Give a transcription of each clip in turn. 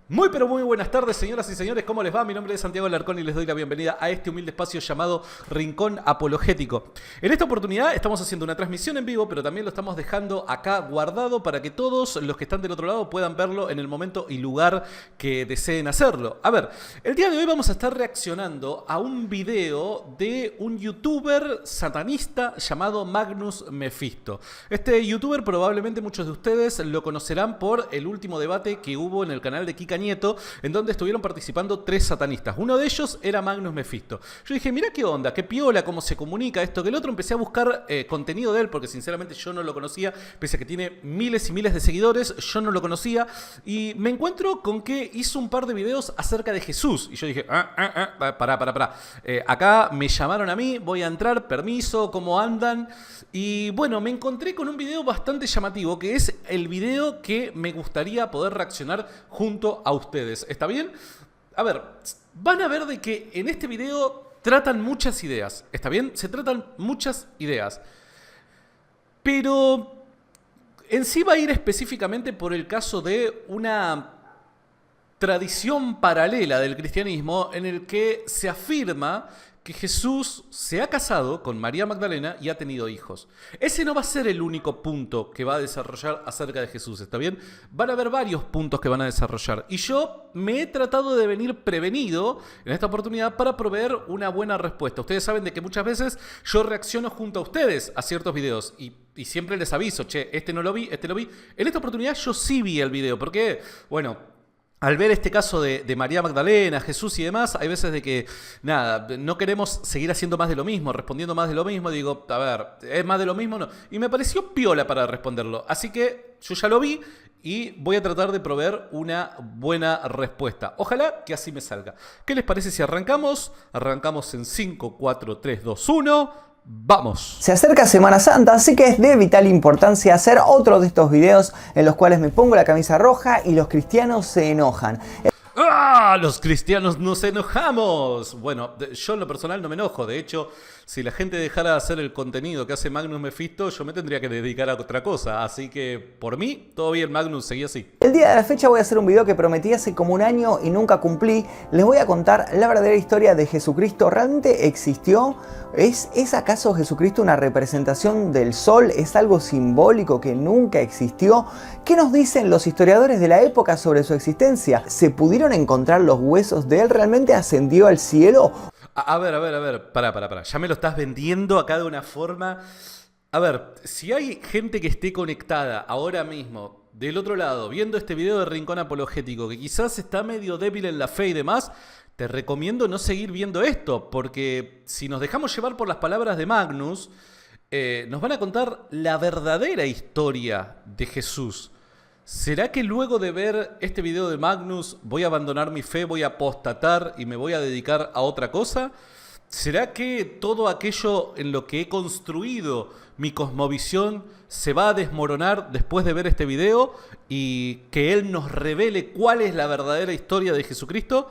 Muy pero muy buenas tardes, señoras y señores, ¿cómo les va? Mi nombre es Santiago Alarcón y les doy la bienvenida a este humilde espacio llamado Rincón Apologético. En esta oportunidad estamos haciendo una transmisión en vivo, pero también lo estamos dejando acá guardado para que todos los que están del otro lado puedan verlo en el momento y lugar que deseen hacerlo. A ver, el día de hoy vamos a estar reaccionando a un video de un youtuber satanista llamado Magnus Mephisto. Este youtuber probablemente muchos de ustedes lo conocerán por el último debate que hubo en el canal de Kika Nieto, en donde estuvieron participando 3 satanistas. Uno de ellos era Magnus Mephisto. Yo dije, mira qué onda, qué piola, cómo se comunica esto, que el otro. Empecé a buscar contenido de él, porque sinceramente yo no lo conocía, pese a que tiene miles y miles de seguidores, yo no lo conocía, y me encuentro con que hizo un par de videos acerca de Jesús, y yo dije, pará. Acá me llamaron a mí, voy a entrar, permiso, ¿cómo andan? Y bueno, me encontré con un video bastante llamativo, que es el video que me gustaría poder reaccionar junto a ustedes. ¿Está bien? A ver, van a ver de que en este video tratan muchas ideas. ¿Está bien? Se tratan muchas ideas. Pero en sí va a ir específicamente por el caso de una tradición paralela del cristianismo en el que se afirma que Jesús se ha casado con María Magdalena y ha tenido hijos. Ese no va a ser el único punto que va a desarrollar acerca de Jesús, ¿está bien? Van a haber varios puntos que van a desarrollar. Y yo me he tratado de venir prevenido en esta oportunidad para proveer una buena respuesta. Ustedes saben de que muchas veces yo reacciono junto a ustedes a ciertos videos y siempre les aviso, che, este no lo vi, este lo vi. En esta oportunidad yo sí vi el video, porque, bueno, al ver este caso de María Magdalena, Jesús y demás, hay veces de que, nada, no queremos seguir haciendo más de lo mismo, respondiendo más de lo mismo. Digo, a ver, ¿es más de lo mismo? No. Y me pareció piola para responderlo. Así que yo ya lo vi y voy a tratar de proveer una buena respuesta. Ojalá que así me salga. ¿Qué les parece si arrancamos? Arrancamos en 5, 4, 3, 2, 1... ¡Vamos! Se acerca Semana Santa, así que es de vital importancia hacer otro de estos videos en los cuales me pongo la camisa roja y los cristianos se enojan. ¡Ah! Los cristianos nos enojamos. Bueno, yo en lo personal no me enojo. De hecho, si la gente dejara de hacer el contenido que hace Magnus Mephisto, yo me tendría que dedicar a otra cosa. Así que, por mí, todo bien, Magnus, seguí así. El día de la fecha voy a hacer un video que prometí hace como un año y nunca cumplí. Les voy a contar la verdadera historia de Jesucristo. ¿Realmente existió? ¿Es acaso Jesucristo una representación del sol? ¿Es algo simbólico que nunca existió? ¿Qué nos dicen los historiadores de la época sobre su existencia? ¿Se pudieron encontrar los huesos de él? ¿Realmente ascendió al cielo? A ver, pará. Ya me lo estás vendiendo acá de una forma. A ver, si hay gente que esté conectada ahora mismo, del otro lado, viendo este video de Rincón Apologético, que quizás está medio débil en la fe y demás, te recomiendo no seguir viendo esto, porque si nos dejamos llevar por las palabras de Magnus, nos van a contar la verdadera historia de Jesús. ¿Será que luego de ver este video de Magnus voy a abandonar mi fe, voy a apostatar y me voy a dedicar a otra cosa? ¿Será que todo aquello en lo que he construido mi cosmovisión se va a desmoronar después de ver este video y que Él nos revele cuál es la verdadera historia de Jesucristo?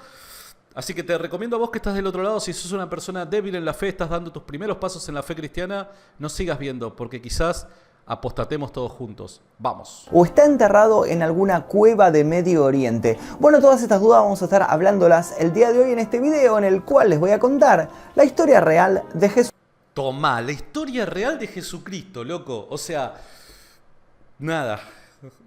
Así que te recomiendo a vos que estás del otro lado, si sos una persona débil en la fe, estás dando tus primeros pasos en la fe cristiana, no sigas viendo, porque quizás apostatemos todos juntos. Vamos. ¿O está enterrado en alguna cueva de Medio Oriente? Bueno, todas estas dudas vamos a estar hablándolas el día de hoy en este video, en el cual les voy a contar la historia real de Jesús. Tomá, la historia real de Jesucristo, loco. O sea, nada.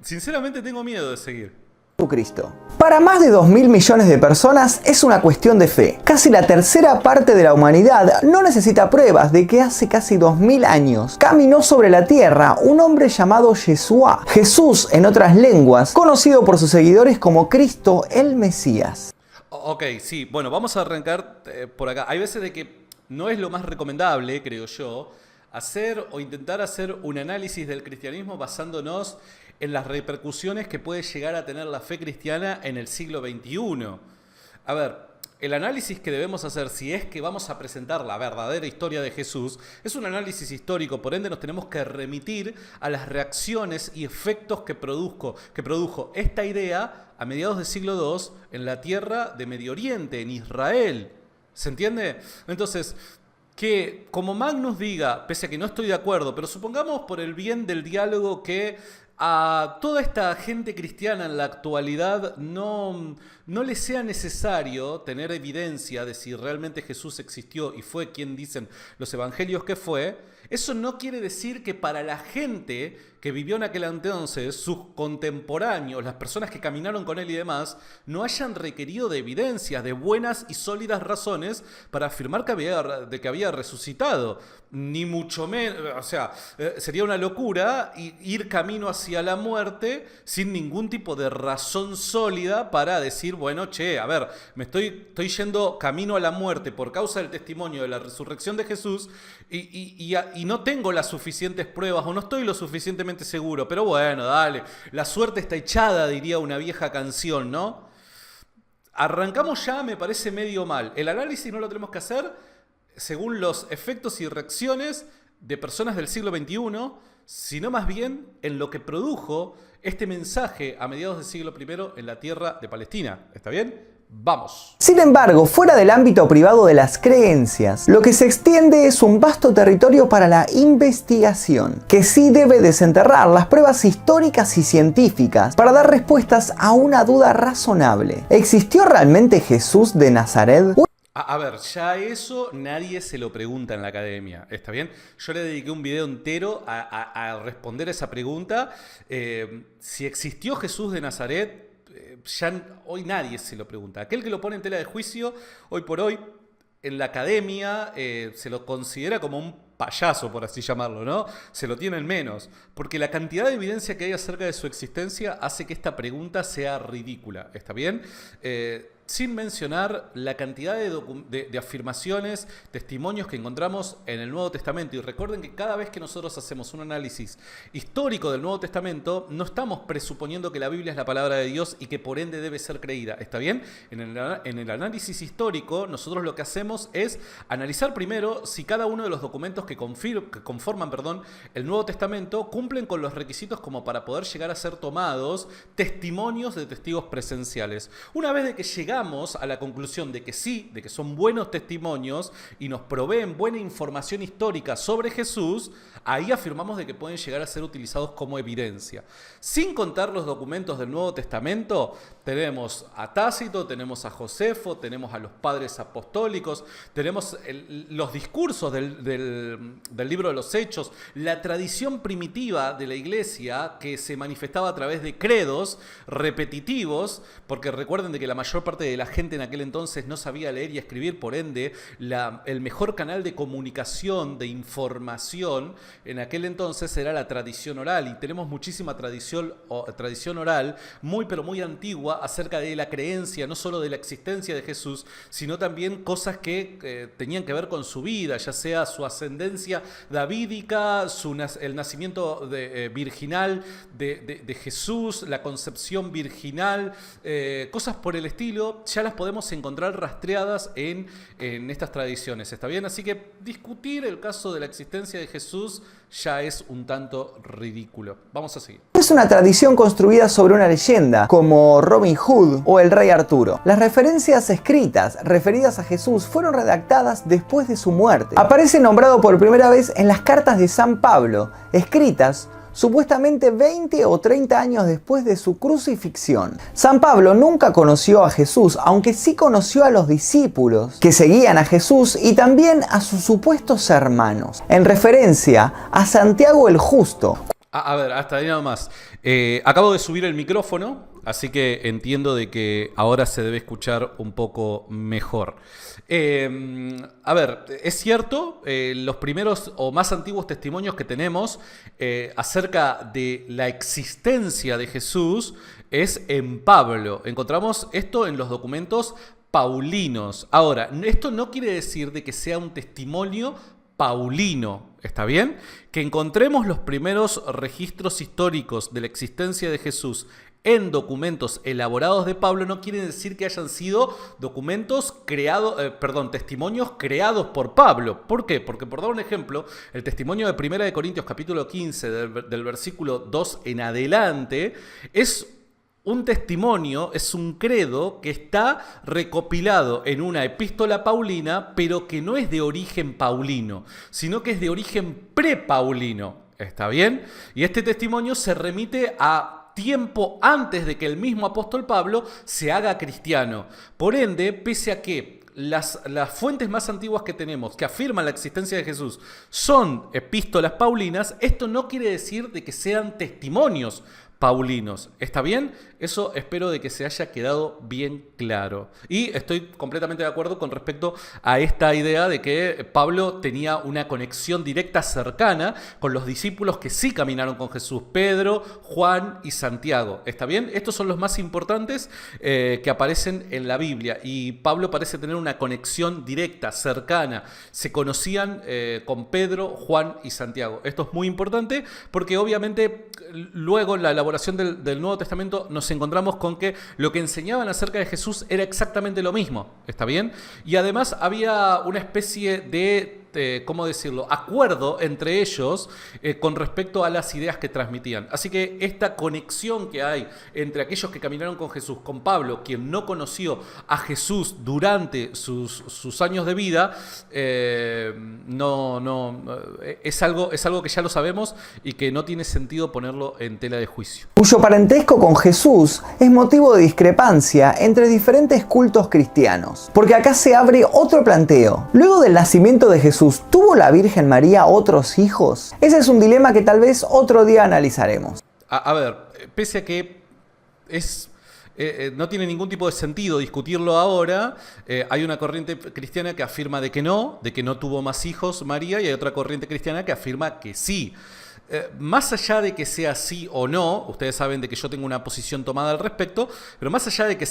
Sinceramente tengo miedo de seguir. Jesucristo. Para más de 2.000 millones de personas es una cuestión de fe. Casi la tercera parte de la humanidad no necesita pruebas de que hace casi 2.000 años caminó sobre la tierra un hombre llamado Yeshua, Jesús en otras lenguas, conocido por sus seguidores como Cristo el Mesías. Ok, sí, bueno, vamos a arrancar por acá. Hay veces de que no es lo más recomendable, creo yo, hacer o intentar hacer un análisis del cristianismo basándonos en las repercusiones que puede llegar a tener la fe cristiana en el siglo XXI. A ver, el análisis que debemos hacer, si es que vamos a presentar la verdadera historia de Jesús, es un análisis histórico, por ende nos tenemos que remitir a las reacciones y efectos que produjo esta idea a mediados del siglo II en la tierra de Medio Oriente, en Israel. ¿Se entiende? Entonces, que como Magnus diga, pese a que no estoy de acuerdo, pero supongamos por el bien del diálogo que a toda esta gente cristiana en la actualidad no le sea necesario tener evidencia de si realmente Jesús existió y fue quien dicen los evangelios que fue, eso no quiere decir que para la gente que vivió en aquel entonces, sus contemporáneos, las personas que caminaron con él y demás, no hayan requerido de evidencias, de buenas y sólidas razones para afirmar que había resucitado. Ni mucho menos, o sea, sería una locura ir camino hacia la muerte sin ningún tipo de razón sólida para decir, bueno, che, a ver, estoy yendo camino a la muerte por causa del testimonio de la resurrección de Jesús y no tengo las suficientes pruebas o no estoy lo suficientemente seguro, pero bueno, dale, la suerte está echada, diría una vieja canción, ¿no? Arrancamos ya, me parece medio mal. El análisis no lo tenemos que hacer según los efectos y reacciones de personas del siglo XXI, sino más bien en lo que produjo este mensaje a mediados del siglo I en la tierra de Palestina. ¿Está bien? Vamos. Sin embargo, fuera del ámbito privado de las creencias, lo que se extiende es un vasto territorio para la investigación, que sí debe desenterrar las pruebas históricas y científicas para dar respuestas a una duda razonable. ¿Existió realmente Jesús de Nazaret? A ver, ya eso nadie se lo pregunta en la academia, ¿está bien? Yo le dediqué un video entero a responder esa pregunta. Si existió Jesús de Nazaret, ya hoy nadie se lo pregunta. Aquel que lo pone en tela de juicio, hoy por hoy, en la academia, se lo considera como un payaso, por así llamarlo, ¿no? Se lo tienen menos, porque la cantidad de evidencia que hay acerca de su existencia hace que esta pregunta sea ridícula, ¿está bien? Sin mencionar la cantidad de afirmaciones, testimonios que encontramos en el Nuevo Testamento. Y recuerden que cada vez que nosotros hacemos un análisis histórico del Nuevo Testamento, no estamos presuponiendo que la Biblia es la palabra de Dios y que por ende debe ser creída. ¿Está bien? En el análisis histórico, nosotros lo que hacemos es analizar primero si cada uno de los documentos que conforman el Nuevo Testamento cumplen con los requisitos como para poder llegar a ser tomados testimonios de testigos presenciales. Una vez de que llegamos a la conclusión de que sí, de que son buenos testimonios y nos proveen buena información histórica sobre Jesús, ahí afirmamos de que pueden llegar a ser utilizados como evidencia. Sin contar los documentos del Nuevo Testamento, tenemos a Tácito, tenemos a Josefo, tenemos a los padres apostólicos, tenemos los discursos del libro de los Hechos, la tradición primitiva de la iglesia que se manifestaba a través de credos repetitivos, porque recuerden de que la mayor parte de la gente en aquel entonces no sabía leer y escribir, por ende, el mejor canal de comunicación, de información, en aquel entonces era la tradición oral, y tenemos muchísima tradición oral, muy pero muy antigua, acerca de la creencia, no solo de la existencia de Jesús, sino también cosas que tenían que ver con su vida, ya sea su ascendencia davídica, el nacimiento virginal de Jesús, la concepción virginal, cosas por el estilo, ya las podemos encontrar rastreadas en estas tradiciones, ¿está bien? Así que discutir el caso de la existencia de Jesús ya es un tanto ridículo. Vamos a seguir. Es una tradición construida sobre una leyenda, como Robin Hood o el Rey Arturo. Las referencias escritas referidas a Jesús fueron redactadas después de su muerte. Aparece nombrado por primera vez en las cartas de San Pablo, escritas supuestamente 20 o 30 años después de su crucifixión. San Pablo nunca conoció a Jesús, aunque sí conoció a los discípulos que seguían a Jesús y también a sus supuestos hermanos, en referencia a Santiago el Justo. A ver, hasta ahí nada más. Acabo de subir el micrófono, así que entiendo de que ahora se debe escuchar un poco mejor. A ver, es cierto, los primeros o más antiguos testimonios que tenemos acerca de la existencia de Jesús es en Pablo. Encontramos esto en los documentos paulinos. Ahora, esto no quiere decir de que sea un testimonio paulino, ¿está bien? Que encontremos los primeros registros históricos de la existencia de Jesús en documentos elaborados de Pablo no quiere decir que hayan sido testimonios creados por Pablo. ¿Por qué? Porque, por dar un ejemplo, el testimonio de 1 Corintios capítulo 15 del versículo 2 en adelante es un testimonio, es un credo que está recopilado en una epístola paulina, pero que no es de origen paulino, sino que es de origen prepaulino. ¿Está bien? Y este testimonio se remite a tiempo antes de que el mismo apóstol Pablo se haga cristiano. Por ende, pese a que las fuentes más antiguas que tenemos que afirman la existencia de Jesús son epístolas paulinas, esto no quiere decir de que sean testimonios paulinos. ¿Está bien? Eso espero de que se haya quedado bien claro. Y estoy completamente de acuerdo con respecto a esta idea de que Pablo tenía una conexión directa cercana con los discípulos que sí caminaron con Jesús, Pedro, Juan y Santiago. ¿Está bien? Estos son los más importantes que aparecen en la Biblia. Y Pablo parece tener una conexión directa, cercana. Se conocían con Pedro, Juan y Santiago. Esto es muy importante porque obviamente luego en la elaboración del Nuevo Testamento nos encontramos con que lo que enseñaban acerca de Jesús era exactamente lo mismo, ¿está bien? Y además había una especie de, ¿cómo decirlo?, acuerdo entre ellos con respecto a las ideas que transmitían. Así que esta conexión que hay entre aquellos que caminaron con Jesús, con Pablo, quien no conoció a Jesús durante sus años de vida, es algo que ya lo sabemos y que no tiene sentido ponerlo en tela de juicio. Cuyo parentesco con Jesús es motivo de discrepancia entre diferentes cultos cristianos. Porque acá se abre otro planteo. Luego del nacimiento de Jesús, ¿tuvo la Virgen María otros hijos? Ese es un dilema que tal vez otro día analizaremos. A ver, pese a que no tiene ningún tipo de sentido discutirlo ahora, hay una corriente cristiana que afirma de que no tuvo más hijos María, y hay otra corriente cristiana que afirma que sí. Más allá de que sea sí o no, ustedes saben de que yo tengo una posición tomada al respecto, pero más allá de que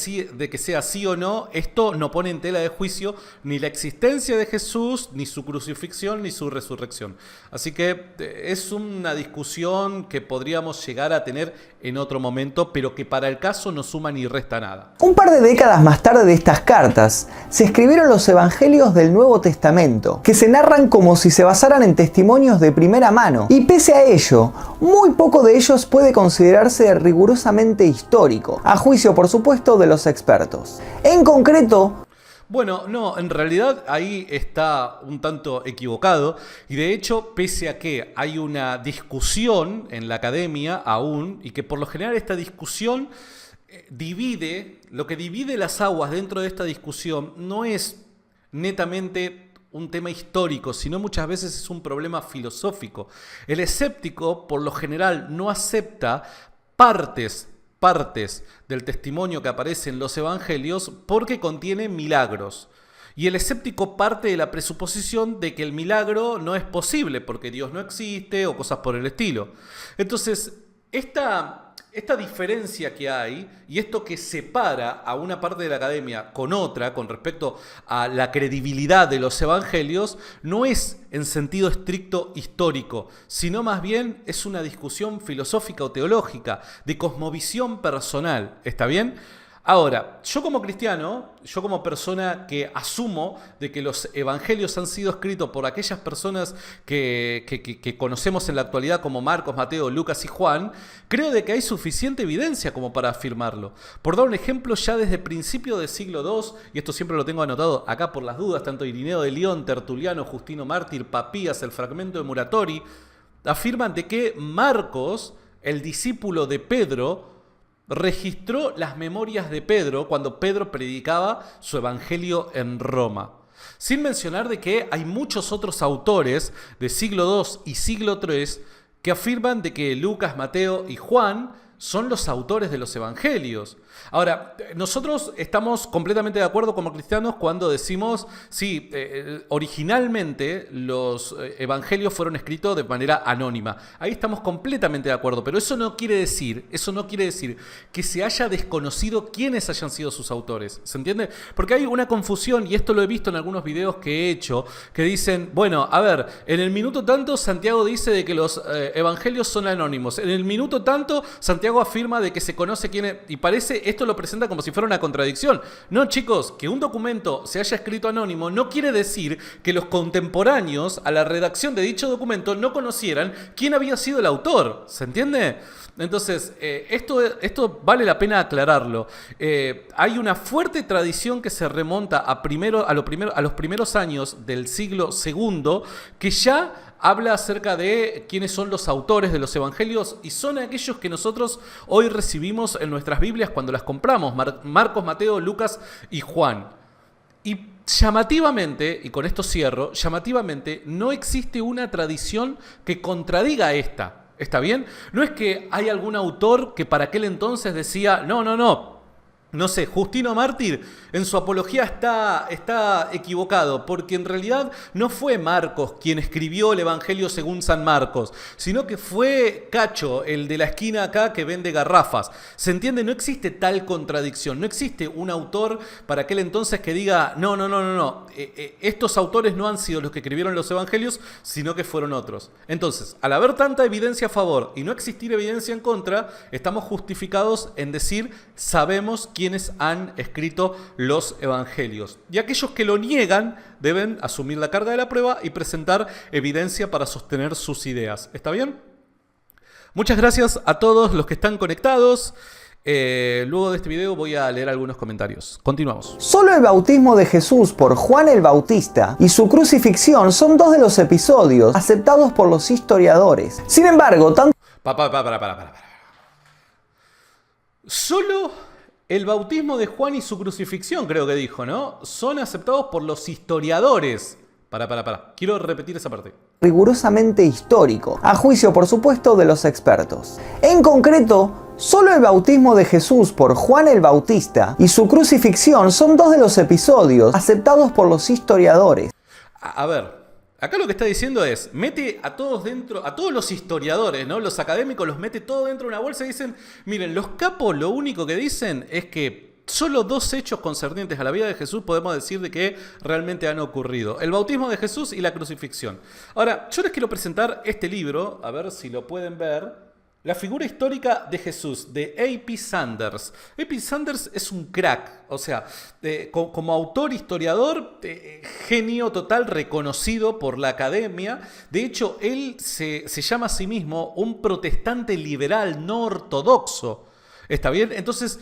sea sí o no, esto no pone en tela de juicio ni la existencia de Jesús, ni su crucifixión, ni su resurrección. Así que es una discusión que podríamos llegar a tener en otro momento, pero que para el caso no suma ni resta nada. Un par de décadas más tarde de estas cartas, se escribieron los evangelios del Nuevo Testamento, que se narran como si se basaran en testimonios de primera mano, y pese a ello, muy poco de ellos puede considerarse rigurosamente histórico, a juicio por supuesto de los expertos. En concreto, bueno, no, en realidad ahí está un tanto equivocado, y de hecho, pese a que hay una discusión en la academia aún, y que por lo general esta discusión lo que divide las aguas dentro de esta discusión no es netamente un tema histórico, sino muchas veces es un problema filosófico. El escéptico, por lo general, no acepta partes del testimonio que aparece en los evangelios porque contiene milagros. Y el escéptico parte de la presuposición de que el milagro no es posible porque Dios no existe o cosas por el estilo. Entonces, esta diferencia que hay y esto que separa a una parte de la academia con otra con respecto a la credibilidad de los evangelios no es en sentido estricto histórico, sino más bien es una discusión filosófica o teológica, de cosmovisión personal. ¿Está bien? Ahora, yo como cristiano, yo como persona que asumo de que los evangelios han sido escritos por aquellas personas que conocemos en la actualidad como Marcos, Mateo, Lucas y Juan, creo de que hay suficiente evidencia como para afirmarlo. Por dar un ejemplo, ya desde principios del siglo II, y esto siempre lo tengo anotado acá por las dudas, tanto Irineo de León, Tertuliano, Justino Mártir, Papías, el fragmento de Muratori, afirman de que Marcos, el discípulo de Pedro, registró las memorias de Pedro cuando Pedro predicaba su evangelio en Roma. Sin mencionar de que hay muchos otros autores de siglo II y siglo III que afirman de que Lucas, Mateo y Juan son los autores de los evangelios. Ahora, nosotros estamos completamente de acuerdo como cristianos cuando decimos, sí, originalmente los evangelios fueron escritos de manera anónima. Ahí estamos completamente de acuerdo, pero eso no quiere decir que se haya desconocido quiénes hayan sido sus autores. ¿Se entiende? Porque hay una confusión, y esto lo he visto en algunos videos que he hecho, que dicen, bueno, a ver, en el minuto tanto Santiago dice de que los evangelios son anónimos. En el minuto tanto Santiago afirma de que se conoce quién es, y parece, esto lo presenta como si fuera una contradicción. No, chicos, que un documento se haya escrito anónimo no quiere decir que los contemporáneos a la redacción de dicho documento no conocieran quién había sido el autor. ¿Se entiende? Entonces, esto vale la pena aclararlo. Hay una fuerte tradición que se remonta a los primeros años del siglo II que ya habla acerca de quiénes son los autores de los evangelios y son aquellos que nosotros hoy recibimos en nuestras Biblias cuando las compramos, Marcos, Mateo, Lucas y Juan. Y llamativamente, y con esto cierro, llamativamente no existe una tradición que contradiga esta. ¿Está bien? No es que hay algún autor que para aquel entonces decía, no sé, Justino Mártir en su apología está equivocado, porque en realidad no fue Marcos quien escribió el Evangelio según San Marcos, sino que fue Cacho, el de la esquina acá que vende garrafas. ¿Se entiende? No existe tal contradicción, no existe un autor para aquel entonces que diga, no, estos autores no han sido los que escribieron los Evangelios, sino que fueron otros. Entonces, al haber tanta evidencia a favor y no existir evidencia en contra, estamos justificados en decir, sabemos quiénes han escrito los evangelios. Y aquellos que lo niegan deben asumir la carga de la prueba y presentar evidencia para sostener sus ideas. ¿Está bien? Muchas gracias a todos los que están conectados. Luego de este video voy a leer algunos comentarios. Continuamos. Solo el bautismo de Jesús por Juan el Bautista y su crucifixión son dos de los episodios aceptados por los historiadores. Sin embargo, tanto... Solo el bautismo de Juan y su crucifixión, creo que dijo, ¿no? Son aceptados por los historiadores. Quiero repetir esa parte. Rigurosamente histórico, a juicio, por supuesto, de los expertos. En concreto, solo el bautismo de Jesús por Juan el Bautista y su crucifixión son dos de los episodios aceptados por los historiadores. A ver, acá lo que está diciendo es, mete a todos dentro, a todos los historiadores, ¿no? Los académicos los mete todo dentro de una bolsa y dicen, miren, los capos lo único que dicen es que solo dos hechos concernientes a la vida de Jesús podemos decir de que realmente han ocurrido. El bautismo de Jesús y la crucifixión. Ahora, yo les quiero presentar este libro, a ver si lo pueden ver. La figura histórica de Jesús, de A.P. Sanders. A.P. Sanders es un crack, o sea, como autor, historiador, genio total, reconocido por la academia. De hecho, él se llama a sí mismo un protestante liberal no ortodoxo. ¿Está bien? Entonces,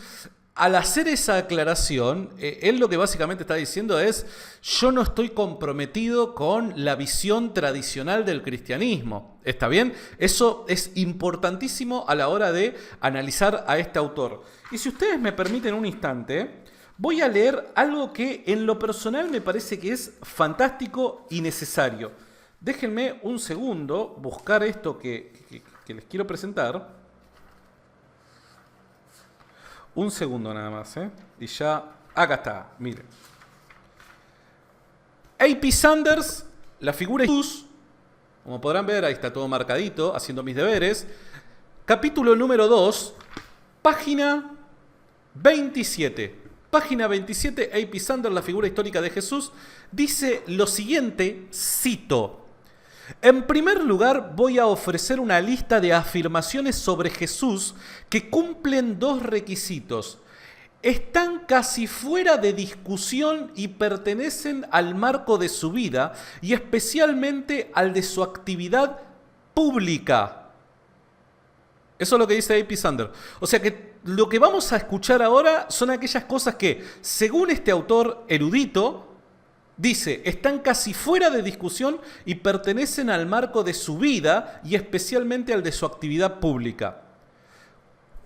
al hacer esa aclaración, él lo que básicamente está diciendo es, yo no estoy comprometido con la visión tradicional del cristianismo. ¿Está bien? Eso es importantísimo a la hora de analizar a este autor. Y si ustedes me permiten un instante, voy a leer algo que en lo personal me parece que es fantástico y necesario. Déjenme un segundo buscar esto que les quiero presentar. Un segundo nada más, ¿eh? Y ya, acá está, miren. A.P. Sanders, la figura de Jesús, como podrán ver, ahí está todo marcadito, haciendo mis deberes. Capítulo número 2, página 27. Página 27, A.P. Sanders, la figura histórica de Jesús, dice lo siguiente, cito. En primer lugar, voy a ofrecer una lista de afirmaciones sobre Jesús que cumplen dos requisitos. Están casi fuera de discusión y pertenecen al marco de su vida y especialmente al de su actividad pública. Eso es lo que dice A.P. Sanders. O sea que lo que vamos a escuchar ahora son aquellas cosas que, según este autor erudito, dice, están casi fuera de discusión y pertenecen al marco de su vida y especialmente al de su actividad pública.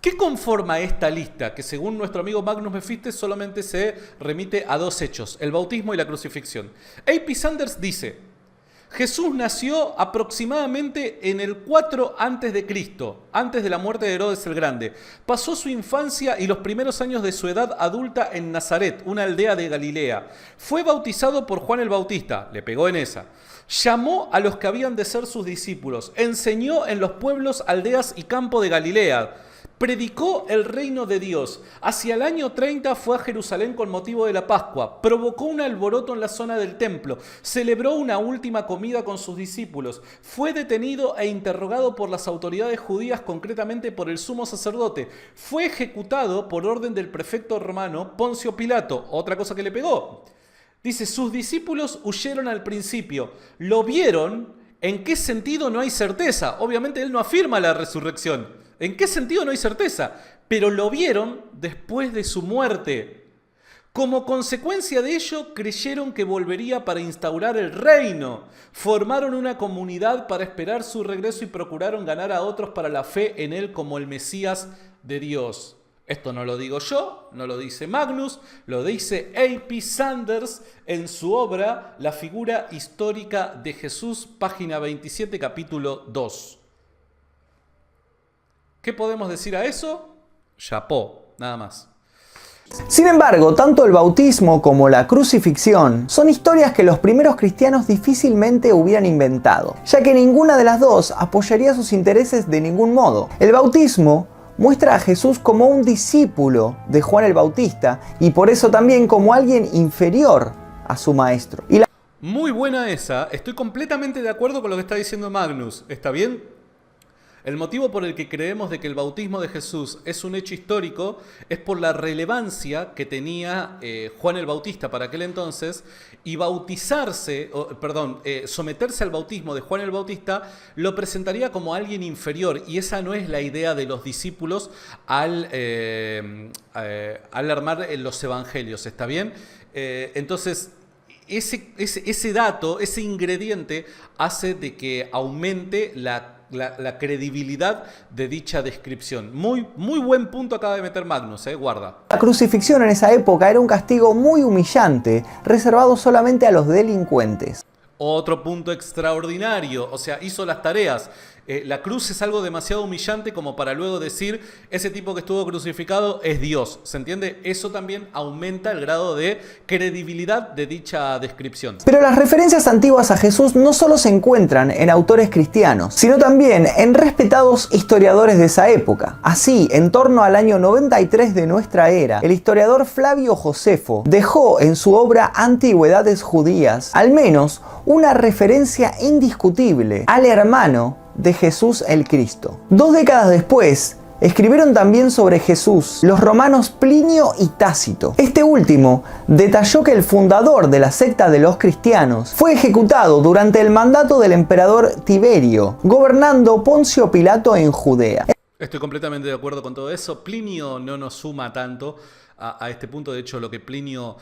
¿Qué conforma esta lista? Que según nuestro amigo Magnus Mephistes solamente se remite a dos hechos, el bautismo y la crucifixión. A.P. Sanders dice, Jesús nació aproximadamente en el 4 a.C., antes de la muerte de Herodes el Grande. Pasó su infancia y los primeros años de su edad adulta en Nazaret, una aldea de Galilea. Fue bautizado por Juan el Bautista, le pegó en esa. Llamó a los que habían de ser sus discípulos, enseñó en los pueblos, aldeas y campo de Galilea. Predicó el reino de Dios. Hacia el año 30 fue a Jerusalén con motivo de la Pascua. Provocó un alboroto en la zona del templo. Celebró una última comida con sus discípulos. Fue detenido e interrogado por las autoridades judías, concretamente por el sumo sacerdote. Fue ejecutado por orden del prefecto romano Poncio Pilato. Otra cosa que le pegó. Dice, sus discípulos huyeron al principio. Lo vieron. ¿En qué sentido? No hay certeza. Obviamente él no afirma la resurrección. ¿En qué sentido? No hay certeza. Pero lo vieron después de su muerte. Como consecuencia de ello, creyeron que volvería para instaurar el reino. Formaron una comunidad para esperar su regreso y procuraron ganar a otros para la fe en él como el Mesías de Dios. Esto no lo digo yo, no lo dice Magnus, lo dice A.P. Sanders en su obra La figura histórica de Jesús, página 27, capítulo 2. ¿Qué podemos decir a eso? Chapó, nada más. Sin embargo, tanto el bautismo como la crucifixión son historias que los primeros cristianos difícilmente hubieran inventado, ya que ninguna de las dos apoyaría sus intereses de ningún modo. El bautismo muestra a Jesús como un discípulo de Juan el Bautista y por eso también como alguien inferior a su maestro. Muy buena esa, estoy completamente de acuerdo con lo que está diciendo Magnus, ¿está bien? El motivo por el que creemos de que el bautismo de Jesús es un hecho histórico es por la relevancia que tenía Juan el Bautista para aquel entonces, y someterse al bautismo de Juan el Bautista lo presentaría como alguien inferior, y esa no es la idea de los discípulos al armar los evangelios, ¿está bien? Entonces, ese dato, ese ingrediente hace de que aumente la credibilidad de dicha descripción. Muy buen punto acaba de meter Magnus, guarda. La crucifixión en esa época era un castigo muy humillante, reservado solamente a los delincuentes. Otro punto extraordinario, o sea, hizo las tareas. La cruz es algo demasiado humillante como para luego decir, ese tipo que estuvo crucificado es Dios, ¿se entiende? Eso también aumenta el grado de credibilidad de dicha descripción. Pero las referencias antiguas a Jesús no solo se encuentran en autores cristianos, sino también en respetados historiadores de esa época. Así, en torno al año 93 de nuestra era, el historiador Flavio Josefo dejó en su obra Antigüedades Judías, al menos una referencia indiscutible al hermano de Jesús el Cristo. 2 décadas después, escribieron también sobre Jesús los romanos Plinio y Tácito. Este último detalló que el fundador de la secta de los cristianos fue ejecutado durante el mandato del emperador Tiberio, gobernando Poncio Pilato en Judea. Estoy completamente de acuerdo con todo eso. Plinio no nos suma tanto a este punto. De hecho, lo que Plinio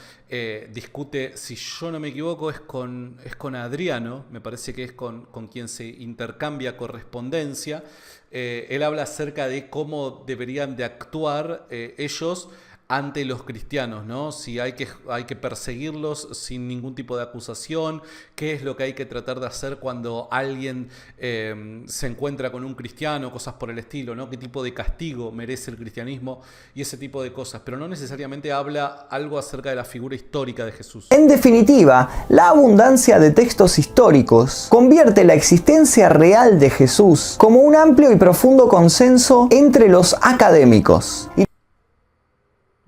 discute, si yo no me equivoco, es con Adriano. Me parece que es con quien se intercambia correspondencia. Él habla acerca de cómo deberían de actuar ellos ante los cristianos, ¿no? Si hay que perseguirlos sin ningún tipo de acusación, qué es lo que hay que tratar de hacer cuando alguien se encuentra con un cristiano, cosas por el estilo, ¿no? Qué tipo de castigo merece el cristianismo y ese tipo de cosas, pero no necesariamente habla algo acerca de la figura histórica de Jesús. En definitiva, la abundancia de textos históricos convierte la existencia real de Jesús como un amplio y profundo consenso entre los académicos.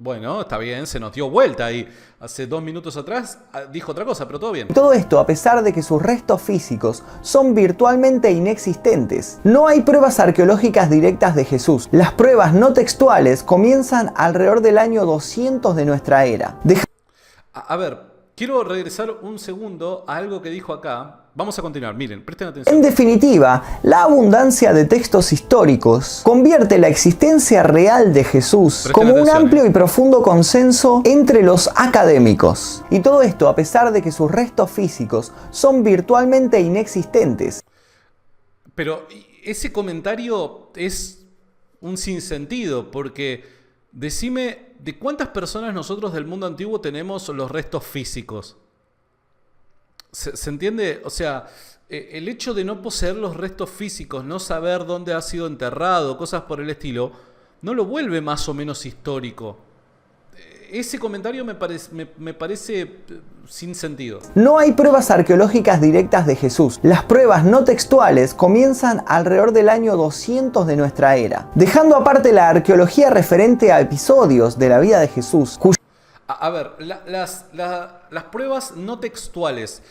Bueno, está bien, se nos dio vuelta ahí. Hace 2 minutos atrás dijo otra cosa, pero todo bien. Todo esto a pesar de que sus restos físicos son virtualmente inexistentes. No hay pruebas arqueológicas directas de Jesús. Las pruebas no textuales comienzan alrededor del año 200 de nuestra era. A ver, quiero regresar un segundo a algo que dijo acá. Vamos a continuar, miren, presten atención. En definitiva, la abundancia de textos históricos convierte la existencia real de Jesús como un amplio y profundo consenso entre los académicos. Y todo esto a pesar de que sus restos físicos son virtualmente inexistentes. Pero ese comentario es un sinsentido, porque decime, ¿de cuántas personas nosotros del mundo antiguo tenemos los restos físicos? ¿Se entiende? O sea, el hecho de no poseer los restos físicos, no saber dónde ha sido enterrado, cosas por el estilo, no lo vuelve más o menos histórico. Ese comentario me parece sin sentido. No hay pruebas arqueológicas directas de Jesús. Las pruebas no textuales comienzan alrededor del año 200 de nuestra era. Dejando aparte la arqueología referente a episodios de la vida de Jesús. A ver, las pruebas no textuales.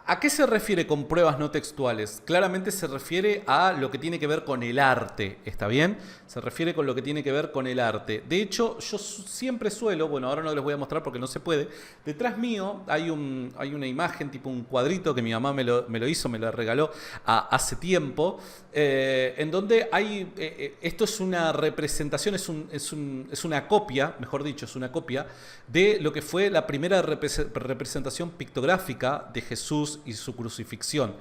¿A qué se refiere con pruebas no textuales? Claramente se refiere a lo que tiene que ver con el arte, ¿está bien? Se refiere con lo que tiene que ver con el arte. De hecho, yo siempre suelo, bueno, ahora no les voy a mostrar porque no se puede, detrás mío hay una imagen, tipo un cuadrito que mi mamá me lo hizo, me lo regaló hace tiempo, en donde hay, esto es una representación, es una copia, mejor dicho, es una copia de lo que fue la primera representación pictográfica de Jesús y su crucifixión.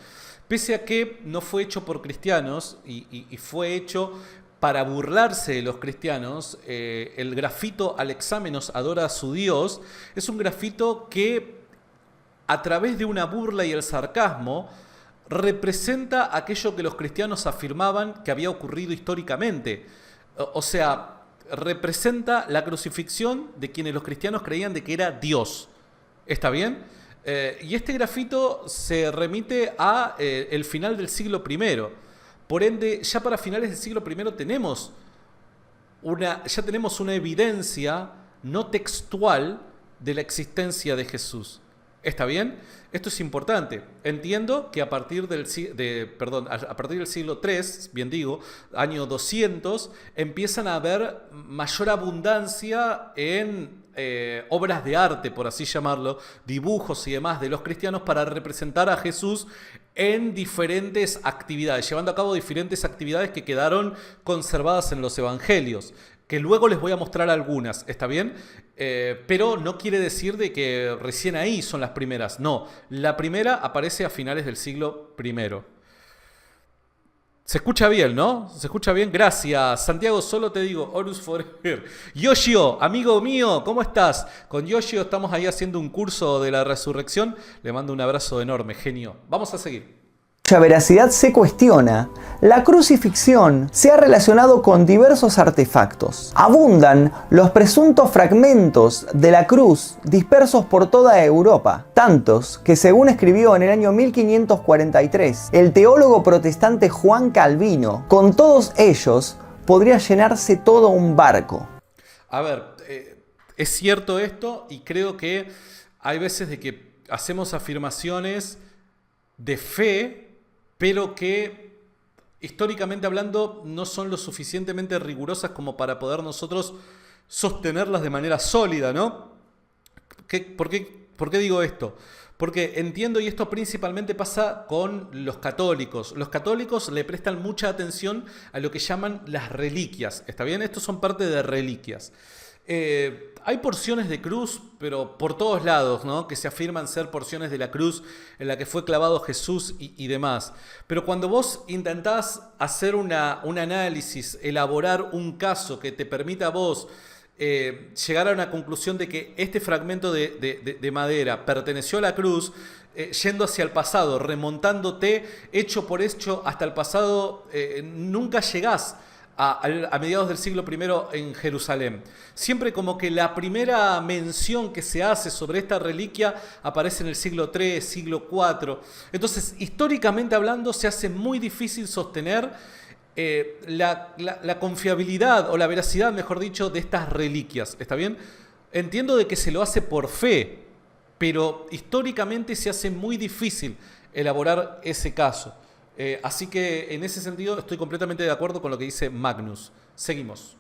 Pese a que no fue hecho por cristianos y fue hecho para burlarse de los cristianos, el grafito Alexámenos adora a su Dios es un grafito que a través de una burla y el sarcasmo representa aquello que los cristianos afirmaban que había ocurrido históricamente. O sea, representa la crucifixión de quienes los cristianos creían de que era Dios. ¿Está bien? Y este grafito se remite a el final del siglo I. Por ende, ya para finales del siglo I tenemos una evidencia no textual de la existencia de Jesús. ¿Está bien? Esto es importante. Entiendo que a partir del siglo III, bien digo, año 200, empiezan a haber mayor abundancia en obras de arte, por así llamarlo, dibujos y demás de los cristianos para representar a Jesús en diferentes actividades, llevando a cabo diferentes actividades que quedaron conservadas en los evangelios, que luego les voy a mostrar algunas, ¿está bien? Pero no quiere decir de que recién ahí son las primeras, no, la primera aparece a finales del siglo I. Se escucha bien, ¿no? Se escucha bien, gracias. Santiago, solo te digo, Horus Forever. Yoshio, amigo mío, ¿cómo estás? Con Yoshio estamos ahí haciendo un curso de la resurrección. Le mando un abrazo enorme, genio. Vamos a seguir. Cuya veracidad se cuestiona, la crucifixión se ha relacionado con diversos artefactos. Abundan los presuntos fragmentos de la cruz dispersos por toda Europa, tantos que, según escribió en el año 1543 el teólogo protestante Juan Calvino, con todos ellos podría llenarse todo un barco. A ver, es cierto esto y creo que hay veces de que hacemos afirmaciones de fe, pero que históricamente hablando no son lo suficientemente rigurosas como para poder nosotros sostenerlas de manera sólida, ¿no? ¿Por qué digo esto? Porque entiendo, y esto principalmente pasa con los católicos. Los católicos le prestan mucha atención a lo que llaman las reliquias, ¿está bien? Estos son parte de reliquias. Hay porciones de cruz, pero por todos lados, ¿no? Que se afirman ser porciones de la cruz en la que fue clavado Jesús y demás. Pero cuando vos intentás hacer un análisis, elaborar un caso que te permita a vos llegar a una conclusión de que este fragmento de madera perteneció a la cruz, yendo hacia el pasado, remontándote hecho por hecho hasta el pasado, nunca llegás a mediados del siglo I en Jerusalén. Siempre como que la primera mención que se hace sobre esta reliquia aparece en el siglo III, siglo IV. Entonces, históricamente hablando, se hace muy difícil sostener la confiabilidad o la veracidad, mejor dicho, de estas reliquias. ¿Está bien? Entiendo de que se lo hace por fe, pero históricamente se hace muy difícil elaborar ese caso. Así que en ese sentido estoy completamente de acuerdo con lo que dice Magnus. Seguimos.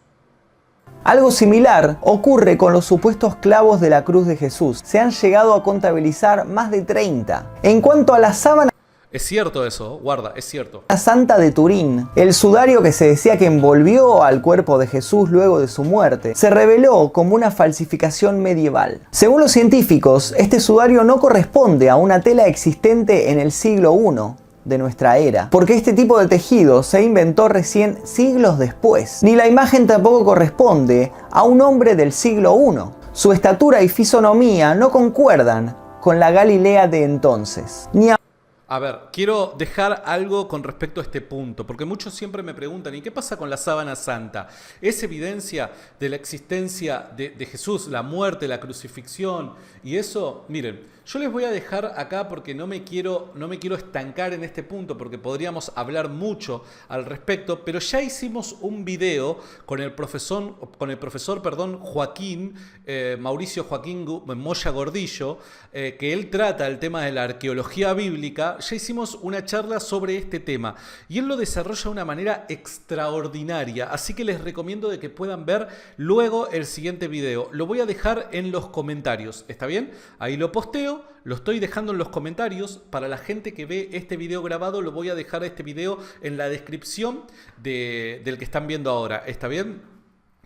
Algo similar ocurre con los supuestos clavos de la cruz de Jesús. Se han llegado a contabilizar más de 30. En cuanto a la sábana Es cierto eso, guarda, es cierto. santa de Turín, el sudario que se decía que envolvió al cuerpo de Jesús luego de su muerte, se reveló como una falsificación medieval. Según los científicos, este sudario no corresponde a una tela existente en el siglo I de nuestra era, porque este tipo de tejido se inventó recién siglos después. Ni la imagen tampoco corresponde a un hombre del siglo I. Su estatura y fisonomía no concuerdan con la Galilea de entonces, ni A ver, quiero dejar algo con respecto a este punto, porque muchos siempre me preguntan, ¿y qué pasa con la sábana santa? ¿Es evidencia de la existencia de Jesús, la muerte, la crucifixión? Y eso, miren, yo les voy a dejar acá porque no me quiero estancar en este punto, porque podríamos hablar mucho al respecto, pero ya hicimos un video con el profesor Joaquín, Mauricio Joaquín Moya Gordillo, que él trata el tema de la arqueología bíblica. Ya hicimos una charla sobre este tema y él lo desarrolla de una manera extraordinaria, así que les recomiendo de que puedan ver luego el siguiente video. Lo voy a dejar en los comentarios, ¿está bien? Ahí lo posteo, lo estoy dejando en los comentarios. Para la gente que ve este video grabado, lo voy a dejar este video en la descripción del que están viendo ahora, ¿está bien?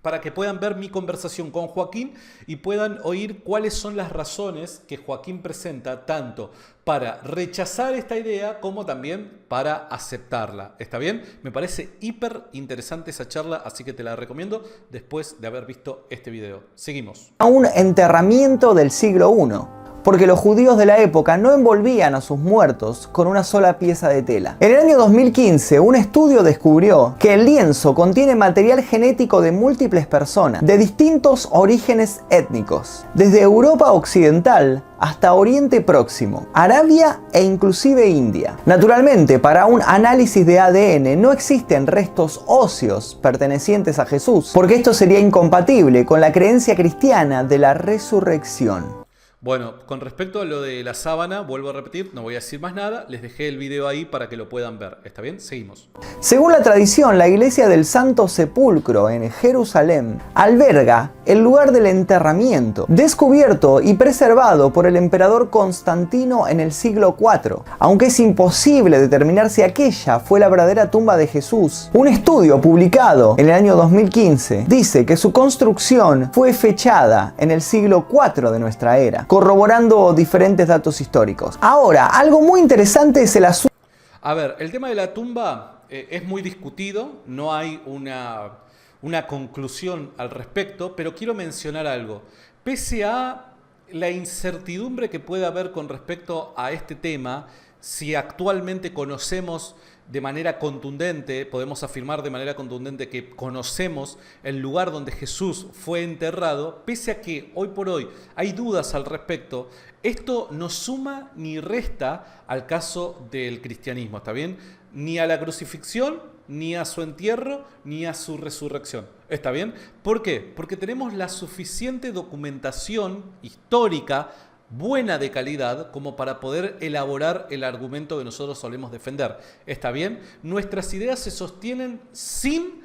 Para que puedan ver mi conversación con Joaquín y puedan oír cuáles son las razones que Joaquín presenta, tanto para rechazar esta idea como también para aceptarla. ¿Está bien? Me parece hiper interesante esa charla, así que te la recomiendo después de haber visto este video. Seguimos. Un enterramiento del siglo I, porque los judíos de la época no envolvían a sus muertos con una sola pieza de tela. En el año 2015, un estudio descubrió que el lienzo contiene material genético de múltiples personas, de distintos orígenes étnicos, desde Europa Occidental hasta Oriente Próximo, Arabia e inclusive India. Naturalmente, para un análisis de ADN no existen restos óseos pertenecientes a Jesús, porque esto sería incompatible con la creencia cristiana de la resurrección. Bueno, con respecto a lo de la sábana, vuelvo a repetir, no voy a decir más nada, les dejé el video ahí para que lo puedan ver. ¿Está bien? Seguimos. Según la tradición, la iglesia del Santo Sepulcro en Jerusalén alberga el lugar del enterramiento, descubierto y preservado por el emperador Constantino en el siglo IV. Aunque es imposible determinar si aquella fue la verdadera tumba de Jesús, un estudio publicado en el año 2015 dice que su construcción fue fechada en el siglo IV de nuestra era, corroborando diferentes datos históricos. Ahora, algo muy interesante es el asunto. A ver, el tema de la tumba es muy discutido, no hay una conclusión al respecto, pero quiero mencionar algo. Pese a la incertidumbre que puede haber con respecto a este tema, si actualmente conocemos de manera contundente, podemos afirmar de manera contundente que conocemos el lugar donde Jesús fue enterrado, pese a que hoy por hoy hay dudas al respecto, esto no suma ni resta al caso del cristianismo, ¿está bien? Ni a la crucifixión, ni a su entierro, ni a su resurrección. ¿Está bien? ¿Por qué? Porque tenemos la suficiente documentación histórica, buena de calidad, como para poder elaborar el argumento que nosotros solemos defender. ¿Está bien? Nuestras ideas se sostienen sin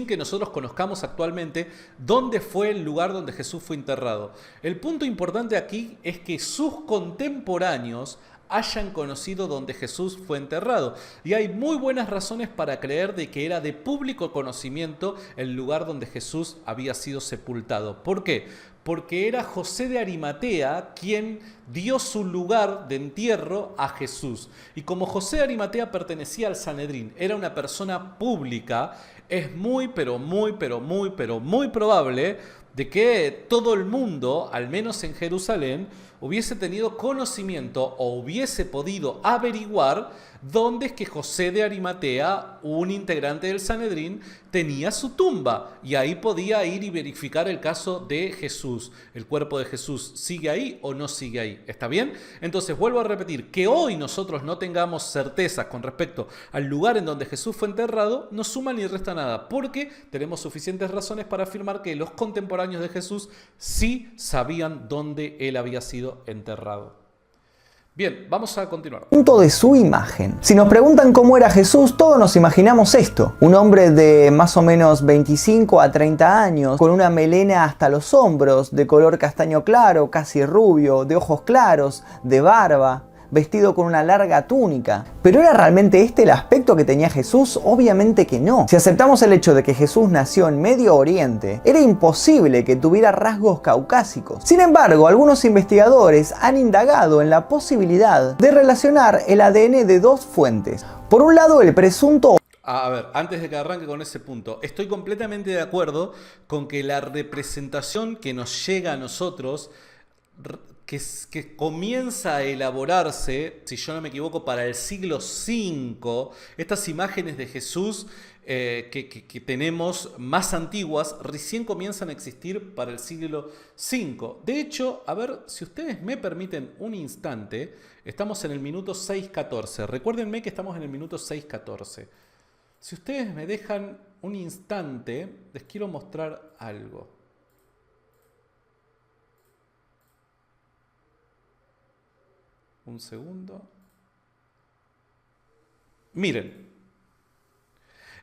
que nosotros conozcamos actualmente dónde fue el lugar donde Jesús fue enterrado. El punto importante aquí es que sus contemporáneos hayan conocido dónde Jesús fue enterrado. Y hay muy buenas razones para creer de que era de público conocimiento el lugar donde Jesús había sido sepultado. ¿Por qué? Porque era José de Arimatea quien dio su lugar de entierro a Jesús. Y como José de Arimatea pertenecía al Sanedrín, era una persona pública, es muy probable de que todo el mundo, al menos en Jerusalén, hubiese tenido conocimiento o hubiese podido averiguar dónde es que José de Arimatea, un integrante del Sanedrín, tenía su tumba. Y ahí podía ir y verificar el caso de Jesús. ¿El cuerpo de Jesús sigue ahí o no sigue ahí? ¿Está bien? Entonces vuelvo a repetir, que hoy nosotros no tengamos certezas con respecto al lugar en donde Jesús fue enterrado, no suma ni resta nada, porque tenemos suficientes razones para afirmar que los contemporáneos de Jesús sí sabían dónde él había sido enterrado. Bien, vamos a continuar. Punto de su imagen. Si nos preguntan cómo era Jesús, todos nos imaginamos esto. Un hombre de más o menos 25 a 30 años, con una melena hasta los hombros, de color castaño claro, casi rubio, de ojos claros, de barba, vestido con una larga túnica. ¿Pero era realmente este el aspecto que tenía Jesús? Obviamente que no. Si aceptamos el hecho de que Jesús nació en Medio Oriente, era imposible que tuviera rasgos caucásicos. Sin embargo, algunos investigadores han indagado en la posibilidad de relacionar el ADN de dos fuentes. Por un lado, el presunto... A ver, antes de que arranque con ese punto, estoy completamente de acuerdo con que la representación que nos llega a nosotros que comienza a elaborarse, si yo no me equivoco, para el siglo V. Estas imágenes de Jesús que tenemos más antiguas recién comienzan a existir para el siglo V. De hecho, a ver, si ustedes me permiten un instante, estamos en el minuto 6:14. Recuérdenme que estamos en el minuto 6:14. Si ustedes me dejan un instante, les quiero mostrar algo. Un segundo. Miren,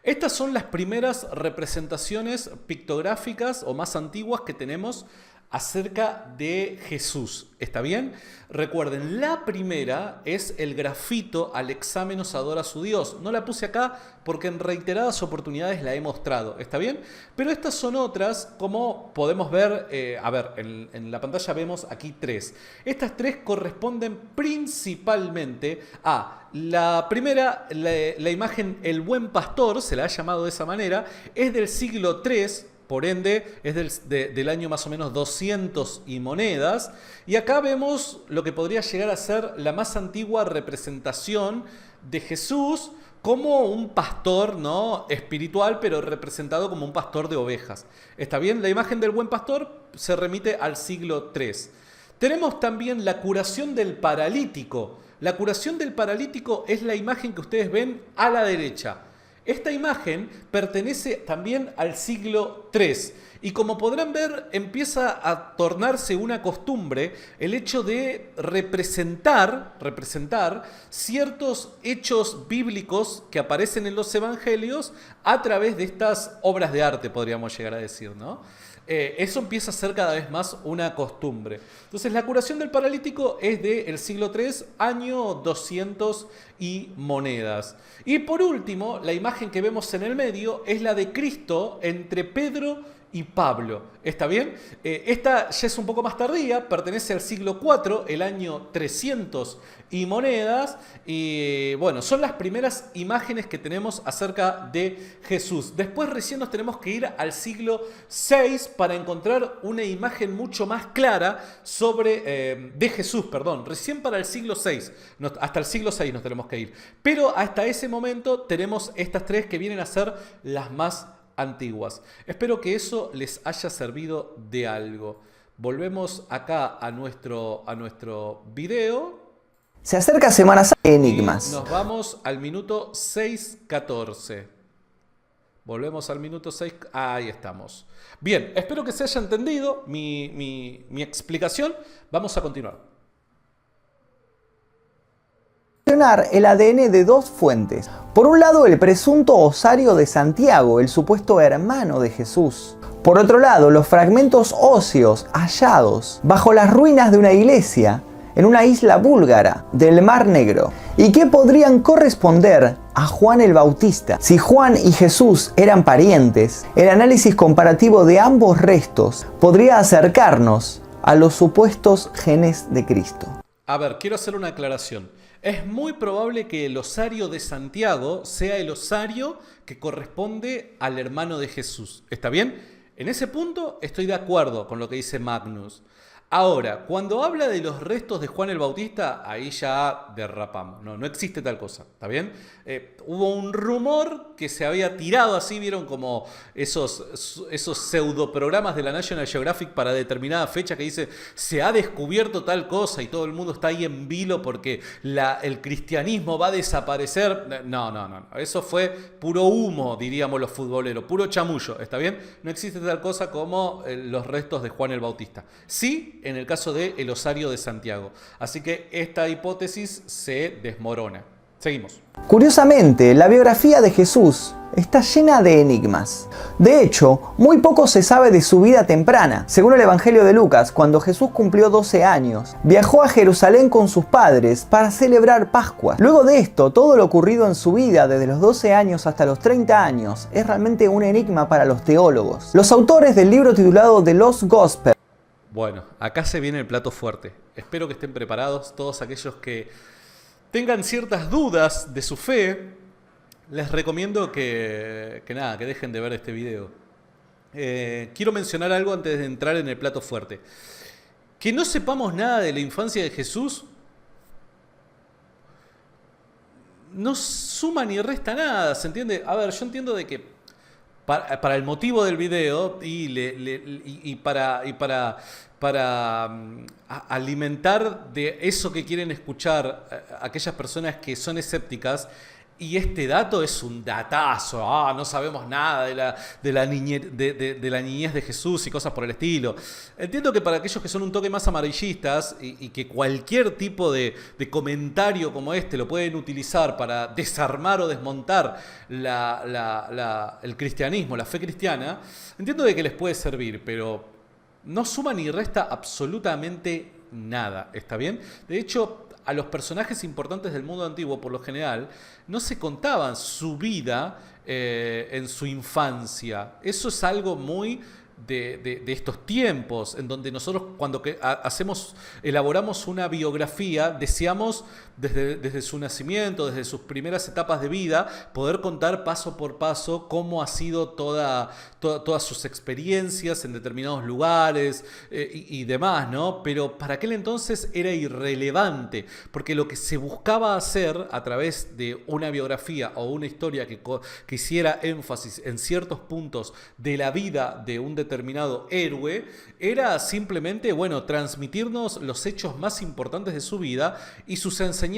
estas son las primeras representaciones pictográficas o más antiguas que tenemos acerca de Jesús. ¿Está bien? Recuerden, la primera es el grafito "Al examen os adora su Dios". No la puse acá porque en reiteradas oportunidades la he mostrado. ¿Está bien? Pero estas son otras, como podemos ver, en la pantalla vemos aquí 3. Estas 3 corresponden principalmente a la primera, la imagen "El buen pastor", se la ha llamado de esa manera, es del siglo III. Por ende, es del año más o menos 200 y monedas. Y acá vemos lo que podría llegar a ser la más antigua representación de Jesús como un pastor, ¿no?, espiritual, pero representado como un pastor de ovejas. ¿Está bien? La imagen del buen pastor se remite al siglo III. Tenemos también la curación del paralítico. La curación del paralítico es la imagen que ustedes ven a la derecha. Esta imagen pertenece también al siglo III y, como podrán ver, empieza a tornarse una costumbre el hecho de representar ciertos hechos bíblicos que aparecen en los evangelios a través de estas obras de arte, podríamos llegar a decir, ¿no? Eso empieza a ser cada vez más una costumbre. Entonces, la curación del paralítico es del siglo III, año 200 y monedas. Y por último, la imagen que vemos en el medio es la de Cristo entre Pedro y Pablo. ¿Está bien? Esta ya es un poco más tardía, pertenece al siglo IV, el año 300 y monedas. Y bueno, son las primeras imágenes que tenemos acerca de Jesús. Después recién nos tenemos que ir al siglo VI para encontrar una imagen mucho más clara de Jesús, perdón. Recién para el siglo VI, hasta el siglo VI nos tenemos que ir. Pero hasta ese momento tenemos estas 3 que vienen a ser las más antiguas. Espero que eso les haya servido de algo. Volvemos acá a nuestro video. Se acerca Semana Santa. Enigmas. Y nos vamos al minuto 6:14. Volvemos al minuto 6. Ahí estamos. Bien, espero que se haya entendido mi explicación. Vamos a continuar. El ADN de 2 fuentes. Por un lado, el presunto osario de Santiago, el supuesto hermano de Jesús. Por otro lado, los fragmentos óseos hallados bajo las ruinas de una iglesia en una isla búlgara del Mar Negro, y que podrían corresponder a Juan el Bautista. Si Juan y Jesús eran parientes, el análisis comparativo de ambos restos podría acercarnos a los supuestos genes de Cristo. A ver, quiero hacer una aclaración. Es muy probable que el osario de Santiago sea el osario que corresponde al hermano de Jesús. ¿Está bien? En ese punto estoy de acuerdo con lo que dice Magnus. Ahora, cuando habla de los restos de Juan el Bautista, ahí ya derrapamos. No existe tal cosa, ¿está bien? Hubo un rumor que se había tirado así, vieron como esos pseudoprogramas de la National Geographic para determinada fecha que dice se ha descubierto tal cosa y todo el mundo está ahí en vilo porque el cristianismo va a desaparecer. No. Eso fue puro humo, diríamos los futboleros, puro chamullo, ¿está bien? No existe tal cosa como los restos de Juan el Bautista. Sí, en el caso del osario de Santiago. Así que esta hipótesis se desmorona. Seguimos. Curiosamente, la biografía de Jesús está llena de enigmas. De hecho, muy poco se sabe de su vida temprana. Según el Evangelio de Lucas, cuando Jesús cumplió 12 años, viajó a Jerusalén con sus padres para celebrar Pascua. Luego de esto, todo lo ocurrido en su vida desde los 12 años hasta los 30 años es realmente un enigma para los teólogos. Los autores del libro titulado The Lost Gospel. Bueno, acá se viene el plato fuerte. Espero que estén preparados todos aquellos que tengan ciertas dudas de su fe. Les recomiendo que dejen de ver este video. Quiero mencionar algo antes de entrar en el plato fuerte. Que no sepamos nada de la infancia de Jesús no suma ni resta nada, ¿se entiende? A ver, yo entiendo de que para el motivo del video y para alimentar de eso que quieren escuchar aquellas personas que son escépticas, y este dato es un datazo, no sabemos nada de la niñez de Jesús y cosas por el estilo. Entiendo que para aquellos que son un toque más amarillistas y que cualquier tipo de comentario como este lo pueden utilizar para desarmar o desmontar el cristianismo, la fe cristiana, entiendo de que les puede servir, pero no suma ni resta absolutamente nada, ¿está bien? De hecho, a los personajes importantes del mundo antiguo, por lo general, no se contaban su vida en su infancia. Eso es algo muy de estos tiempos, en donde nosotros cuando elaboramos una biografía, deseamos desde su nacimiento, desde sus primeras etapas de vida, poder contar paso por paso cómo ha sido todas sus experiencias en determinados lugares y demás, ¿no? Pero para aquel entonces era irrelevante, porque lo que se buscaba hacer a través de una biografía o una historia que hiciera énfasis en ciertos puntos de la vida de un determinado héroe, era simplemente, transmitirnos los hechos más importantes de su vida y sus enseñanzas,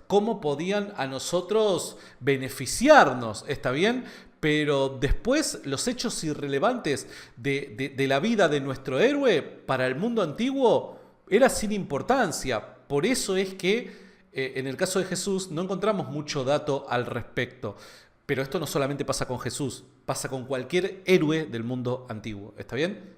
cómo podían a nosotros beneficiarnos, ¿está bien? Pero después los hechos irrelevantes de la vida de nuestro héroe para el mundo antiguo era sin importancia. Por eso es que en el caso de Jesús no encontramos mucho dato al respecto. Pero esto no solamente pasa con Jesús, pasa con cualquier héroe del mundo antiguo. ¿Está bien?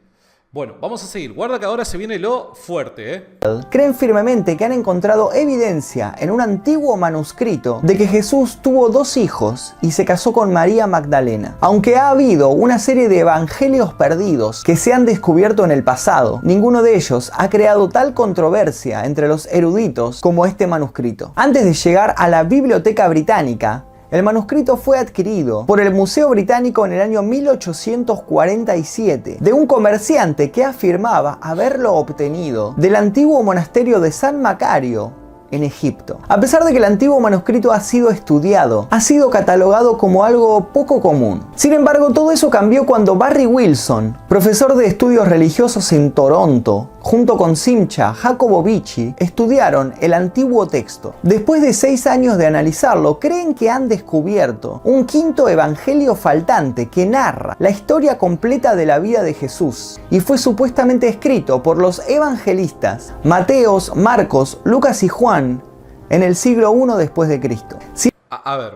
Bueno, vamos a seguir. Guarda que ahora se viene lo fuerte, ¿eh? Creen firmemente que han encontrado evidencia en un antiguo manuscrito de que Jesús tuvo 2 hijos y se casó con María Magdalena. Aunque ha habido una serie de evangelios perdidos que se han descubierto en el pasado, ninguno de ellos ha creado tal controversia entre los eruditos como este manuscrito. Antes de llegar a la Biblioteca Británica, el manuscrito fue adquirido por el Museo Británico en el año 1847 de un comerciante que afirmaba haberlo obtenido del antiguo monasterio de San Macario en Egipto. A pesar de que el antiguo manuscrito ha sido estudiado, ha sido catalogado como algo poco común. Sin embargo, todo eso cambió cuando Barry Wilson, profesor de estudios religiosos en Toronto, junto con Simcha Jacobovici, estudiaron el antiguo texto. Después de 6 años de analizarlo, creen que han descubierto un 5º evangelio faltante que narra la historia completa de la vida de Jesús y fue supuestamente escrito por los evangelistas Mateos, Marcos, Lucas y Juan en el siglo I después de Cristo. A ver.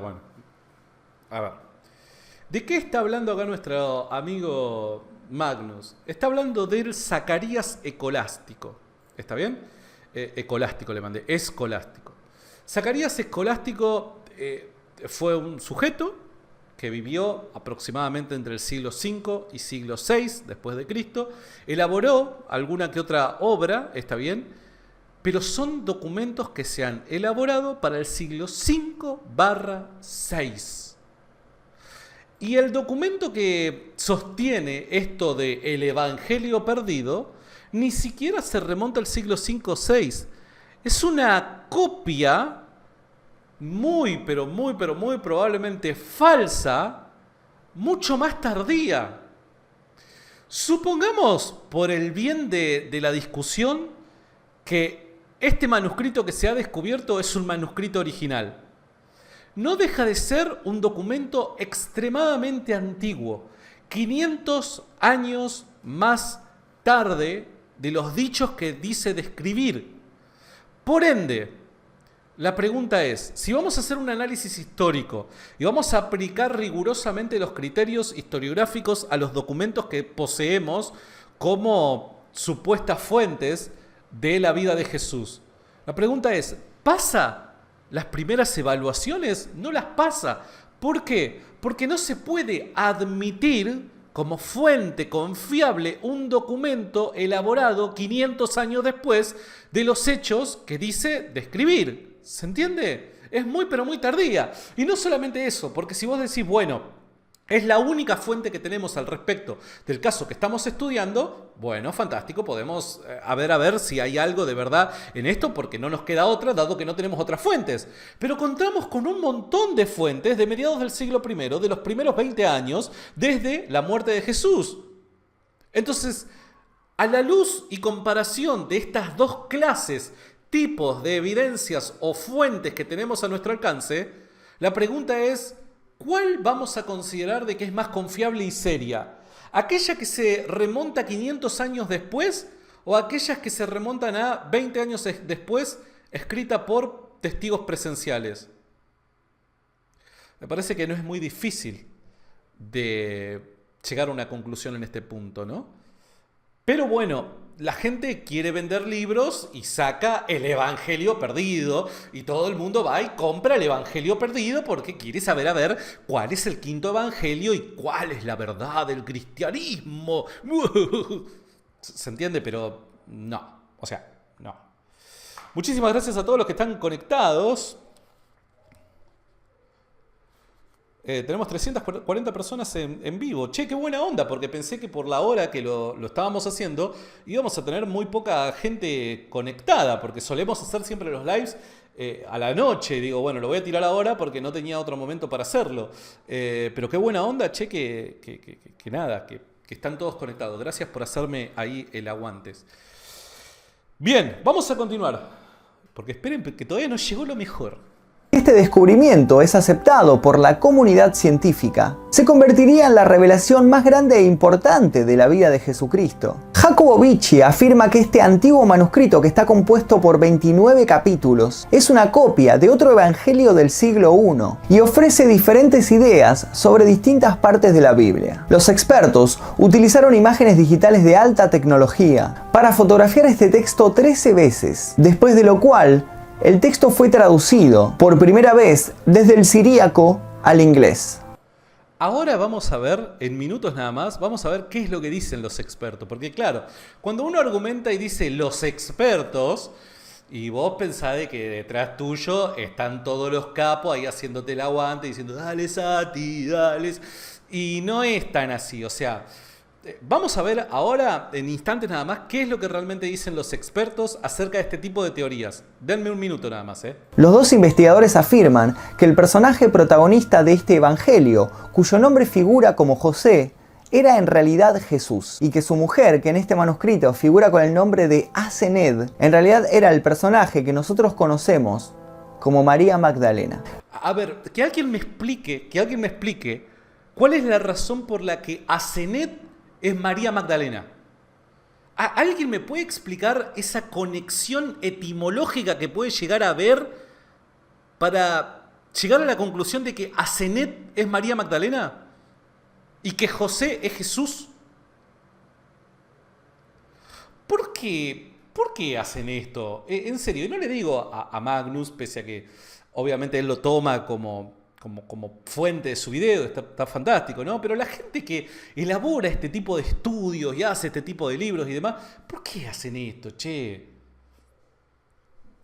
¿De qué está hablando acá nuestro amigo Magnus? Está hablando del Zacarías Escolástico. ¿Está bien? Escolástico le mandé. Escolástico. Zacarías Escolástico fue un sujeto que vivió aproximadamente entre el siglo V y siglo VI después de Cristo. Elaboró alguna que otra obra, ¿está bien? Pero son documentos que se han elaborado para el siglo V/VI. Y el documento que sostiene esto de el Evangelio perdido ni siquiera se remonta al siglo V o VI. Es una copia muy probablemente falsa, mucho más tardía. Supongamos, por el bien de la discusión, que este manuscrito que se ha descubierto es un manuscrito original. No deja de ser un documento extremadamente antiguo, 500 años más tarde de los dichos que dice describir. Por ende, la pregunta es, si vamos a hacer un análisis histórico y vamos a aplicar rigurosamente los criterios historiográficos a los documentos que poseemos como supuestas fuentes de la vida de Jesús, la pregunta es, ¿pasa las primeras evaluaciones? No las pasa. ¿Por qué? Porque no se puede admitir como fuente confiable un documento elaborado 500 años después de los hechos que dice describir. ¿Se entiende? Es muy tardía. Y no solamente eso, porque si vos decís, ¿Es la única fuente que tenemos al respecto del caso que estamos estudiando? Bueno, fantástico, podemos a ver si hay algo de verdad en esto, porque no nos queda otra, dado que no tenemos otras fuentes. Pero contamos con un montón de fuentes de mediados del siglo I, de los primeros 20 años, desde la muerte de Jesús. Entonces, a la luz y comparación de estas dos clases, tipos de evidencias o fuentes que tenemos a nuestro alcance, la pregunta es: ¿cuál vamos a considerar de que es más confiable y seria? ¿Aquella que se remonta 500 años después o aquellas que se remontan a 20 años después, escrita por testigos presenciales? Me parece que no es muy difícil de llegar a una conclusión en este punto, ¿no? Pero bueno, la gente quiere vender libros y saca el Evangelio perdido y todo el mundo va y compra el Evangelio perdido porque quiere saber a ver cuál es el quinto Evangelio y cuál es la verdad del cristianismo. ¿Se entiende? Pero no. O sea, no. Muchísimas gracias a todos los que están conectados. Tenemos 340 personas en vivo. Che, qué buena onda, porque pensé que por la hora que lo estábamos haciendo íbamos a tener muy poca gente conectada, porque solemos hacer siempre los lives a la noche. Digo, bueno, lo voy a tirar ahora porque no tenía otro momento para hacerlo. Pero qué buena onda, che, que están todos conectados. Gracias por hacerme ahí el aguantes. Bien, vamos a continuar, porque esperen que todavía no llegó lo mejor. Este descubrimiento es aceptado por la comunidad científica. Se convertiría en la revelación más grande e importante de la vida de Jesucristo. Jacobo Beachy afirma que este antiguo manuscrito, que está compuesto por 29 capítulos, es una copia de otro evangelio del siglo I y ofrece diferentes ideas sobre distintas partes de la Biblia. Los expertos utilizaron imágenes digitales de alta tecnología para fotografiar este texto 13 veces, después de lo cual el texto fue traducido por primera vez desde el siríaco al inglés. Ahora vamos a ver, en minutos nada más, vamos a ver qué es lo que dicen los expertos. Porque claro, cuando uno argumenta y dice los expertos, y vos pensás de que detrás tuyo están todos los capos ahí haciéndote el aguante, diciendo dale Sati, dale. Y no es tan así, o sea, vamos a ver ahora, en instantes nada más, qué es lo que realmente dicen los expertos acerca de este tipo de teorías. Denme un minuto nada más, Los dos investigadores afirman que el personaje protagonista de este evangelio, cuyo nombre figura como José, era en realidad Jesús, y que su mujer, que en este manuscrito figura con el nombre de Asened, en realidad era el personaje que nosotros conocemos como María Magdalena. A ver, que alguien me explique cuál es la razón por la que Asened es María Magdalena. ¿Alguien me puede explicar esa conexión etimológica que puede llegar a haber para llegar a la conclusión de que Asened es María Magdalena y que José es Jesús? ¿Por qué hacen esto? En serio, y no le digo a Magnus, pese a que obviamente él lo toma como fuente de su video, está fantástico, ¿no? Pero la gente que elabora este tipo de estudios y hace este tipo de libros y demás, ¿por qué hacen esto, che?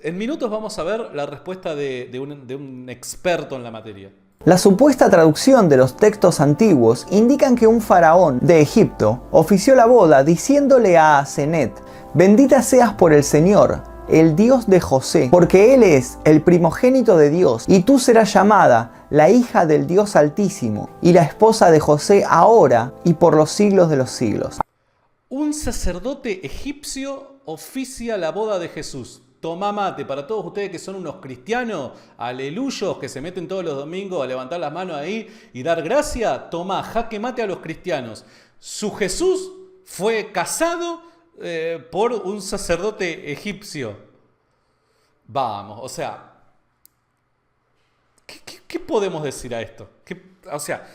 En minutos vamos a ver la respuesta de un experto en la materia. La supuesta traducción de los textos antiguos indican que un faraón de Egipto ofició la boda diciéndole a Asenet: bendita seas por el Señor, el Dios de José, porque Él es el primogénito de Dios, y tú serás llamada la hija del Dios Altísimo, y la esposa de José ahora y por los siglos de los siglos. Un sacerdote egipcio oficia la boda de Jesús. Tomá mate, para todos ustedes que son unos cristianos, aleluyos, que se meten todos los domingos a levantar las manos ahí y dar gracia, tomá, jaque mate a los cristianos. Su Jesús fue casado por un sacerdote egipcio. Vamos, o sea, ¿qué podemos decir a esto? O sea,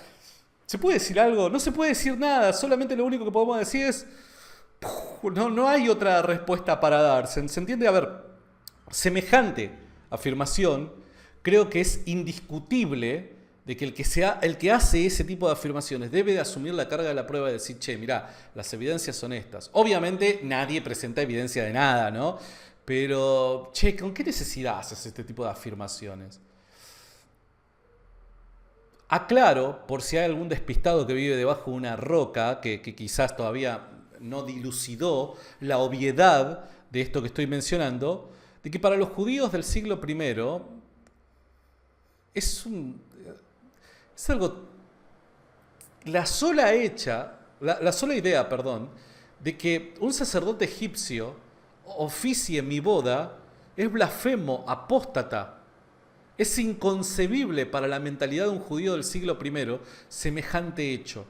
¿se puede decir algo? No se puede decir nada, solamente lo único que podemos decir es... No hay otra respuesta para dar, ¿se entiende? A ver, semejante afirmación creo que es indiscutible de que el que hace ese tipo de afirmaciones debe de asumir la carga de la prueba y decir, che, mirá, las evidencias son estas. Obviamente nadie presenta evidencia de nada, ¿no? Pero, che, ¿con qué necesidad haces este tipo de afirmaciones? Aclaro, por si hay algún despistado que vive debajo de una roca, que quizás todavía no dilucidó la obviedad de esto que estoy mencionando, de que para los judíos del siglo I es algo, la sola idea, de que un sacerdote egipcio oficie mi boda es blasfemo, apóstata. Es inconcebible para la mentalidad de un judío del siglo I semejante hecho.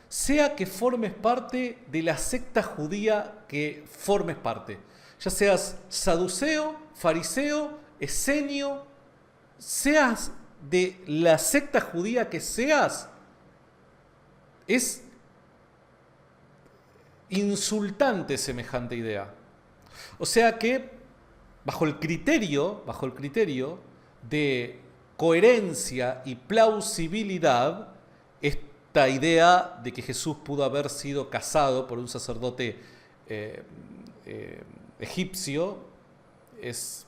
Sea que formes parte de la secta judía que formes parte, ya seas saduceo, fariseo, esenio, seas de la secta judía que seas, es insultante semejante idea. O sea que bajo el criterio de coherencia y plausibilidad, esta idea de que Jesús pudo haber sido casado por un sacerdote egipcio es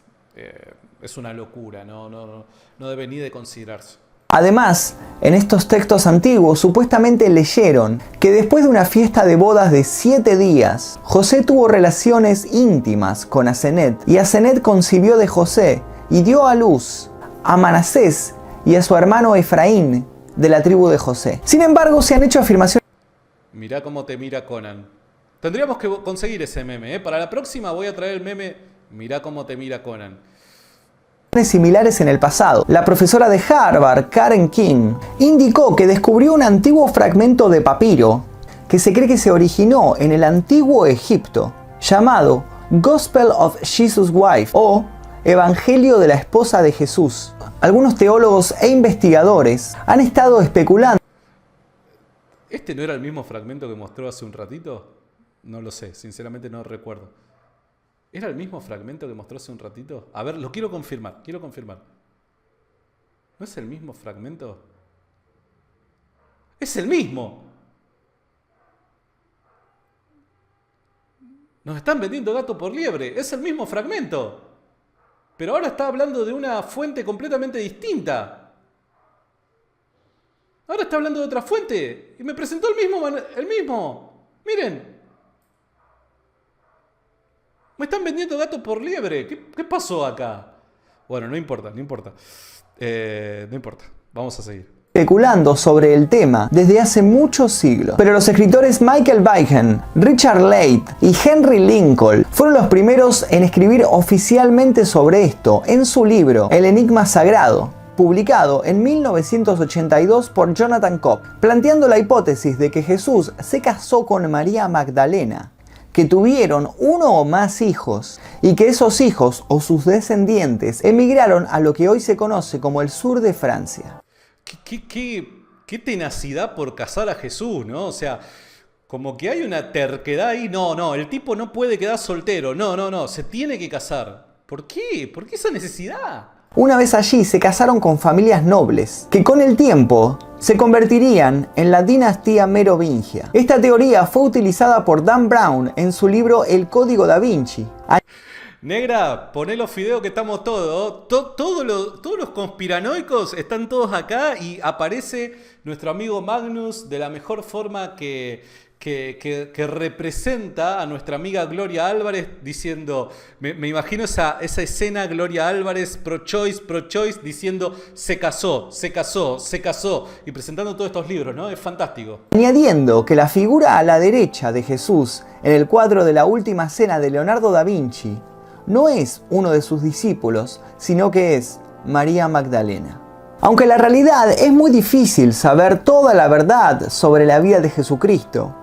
una locura, no debe ni de considerarse. Además, en estos textos antiguos supuestamente leyeron que después de una fiesta de bodas de 7 días, José tuvo relaciones íntimas con Asenet, y Asenet concibió de José y dio a luz a Manasés y a su hermano Efraín de la tribu de José. Sin embargo, se han hecho afirmaciones... Mirá cómo te mira Conan. Tendríamos que conseguir ese meme, ¿eh? Para la próxima voy a traer el meme Mirá cómo te mira Conan. Similares en el pasado. La profesora de Harvard, Karen King, indicó que descubrió un antiguo fragmento de papiro que se cree que se originó en el antiguo Egipto, llamado Gospel of Jesus' Wife o Evangelio de la esposa de Jesús. Algunos teólogos e investigadores han estado especulando. ¿Este no era el mismo fragmento que mostró hace un ratito? No lo sé, sinceramente no recuerdo. ¿Era el mismo fragmento que mostró hace un ratito? A ver, lo quiero confirmar. ¿No es el mismo fragmento? ¡Es el mismo! Nos están vendiendo gato por liebre. Es el mismo fragmento. Pero ahora está hablando de una fuente completamente distinta. Ahora está hablando de otra fuente. Y me presentó el mismo. Miren. Me están vendiendo gato por liebre. ¿Qué pasó acá? Bueno, no importa. No importa. Vamos a seguir. Especulando sobre el tema desde hace muchos siglos. Pero los escritores Michael Weihen, Richard Leight y Henry Lincoln fueron los primeros en escribir oficialmente sobre esto en su libro El Enigma Sagrado, publicado en 1982 por Jonathan Cobb, planteando la hipótesis de que Jesús se casó con María Magdalena, que tuvieron uno o más hijos y que esos hijos o sus descendientes emigraron a lo que hoy se conoce como el sur de Francia. ¿Qué tenacidad por casar a Jesús, ¿no? O sea, como que hay una terquedad ahí. No, el tipo no puede quedar soltero. No, se tiene que casar. ¿Por qué? ¿Por qué esa necesidad? Una vez allí se casaron con familias nobles, que con el tiempo se convertirían en la dinastía merovingia. Esta teoría fue utilizada por Dan Brown en su libro El Código Da Vinci. Negra, poné los fideos que estamos todos. Todos los conspiranoicos están todos acá y aparece nuestro amigo Magnus de la mejor forma que representa a nuestra amiga Gloria Álvarez diciendo, me imagino esa escena, Gloria Álvarez pro-choice, diciendo se casó, y presentando todos estos libros, ¿no? Es fantástico. Añadiendo que la figura a la derecha de Jesús en el cuadro de la Última Cena de Leonardo da Vinci no es uno de sus discípulos, sino que es María Magdalena. Aunque la realidad es muy difícil saber toda la verdad sobre la vida de Jesucristo,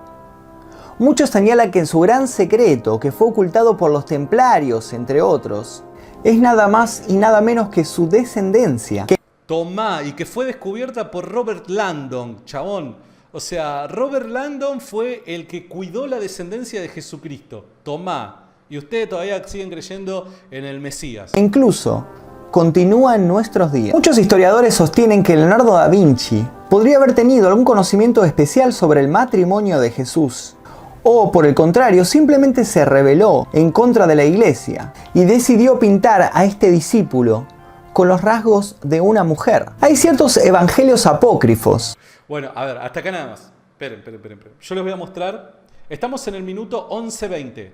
muchos señalan que en su gran secreto, que fue ocultado por los templarios, entre otros, es nada más y nada menos que su descendencia. Tomá, y que fue descubierta por Robert Landon, chabón. O sea, Robert Landon fue el que cuidó la descendencia de Jesucristo. Tomá. Y ustedes todavía siguen creyendo en el Mesías. Incluso continúa en nuestros días. Muchos historiadores sostienen que Leonardo da Vinci podría haber tenido algún conocimiento especial sobre el matrimonio de Jesús. O, por el contrario, simplemente se rebeló en contra de la iglesia y decidió pintar a este discípulo con los rasgos de una mujer. Hay ciertos evangelios apócrifos. Bueno, a ver, hasta acá nada más. Esperen. Yo les voy a mostrar. Estamos en el minuto 11:20.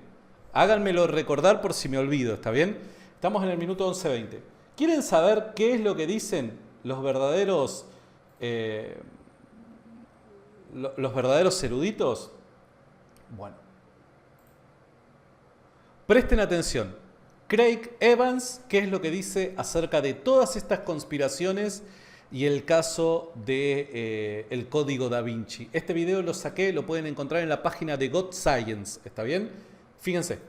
Háganmelo recordar por si me olvido, ¿está bien? Estamos en el minuto 11:20. ¿Quieren saber qué es lo que dicen los verdaderos eruditos? Bueno. Presten atención. Craig Evans, ¿qué es lo que dice acerca de todas estas conspiraciones y el caso de el Código Da Vinci? Este video lo saqué, lo pueden encontrar en la página de God Science, ¿está bien? Fíjense.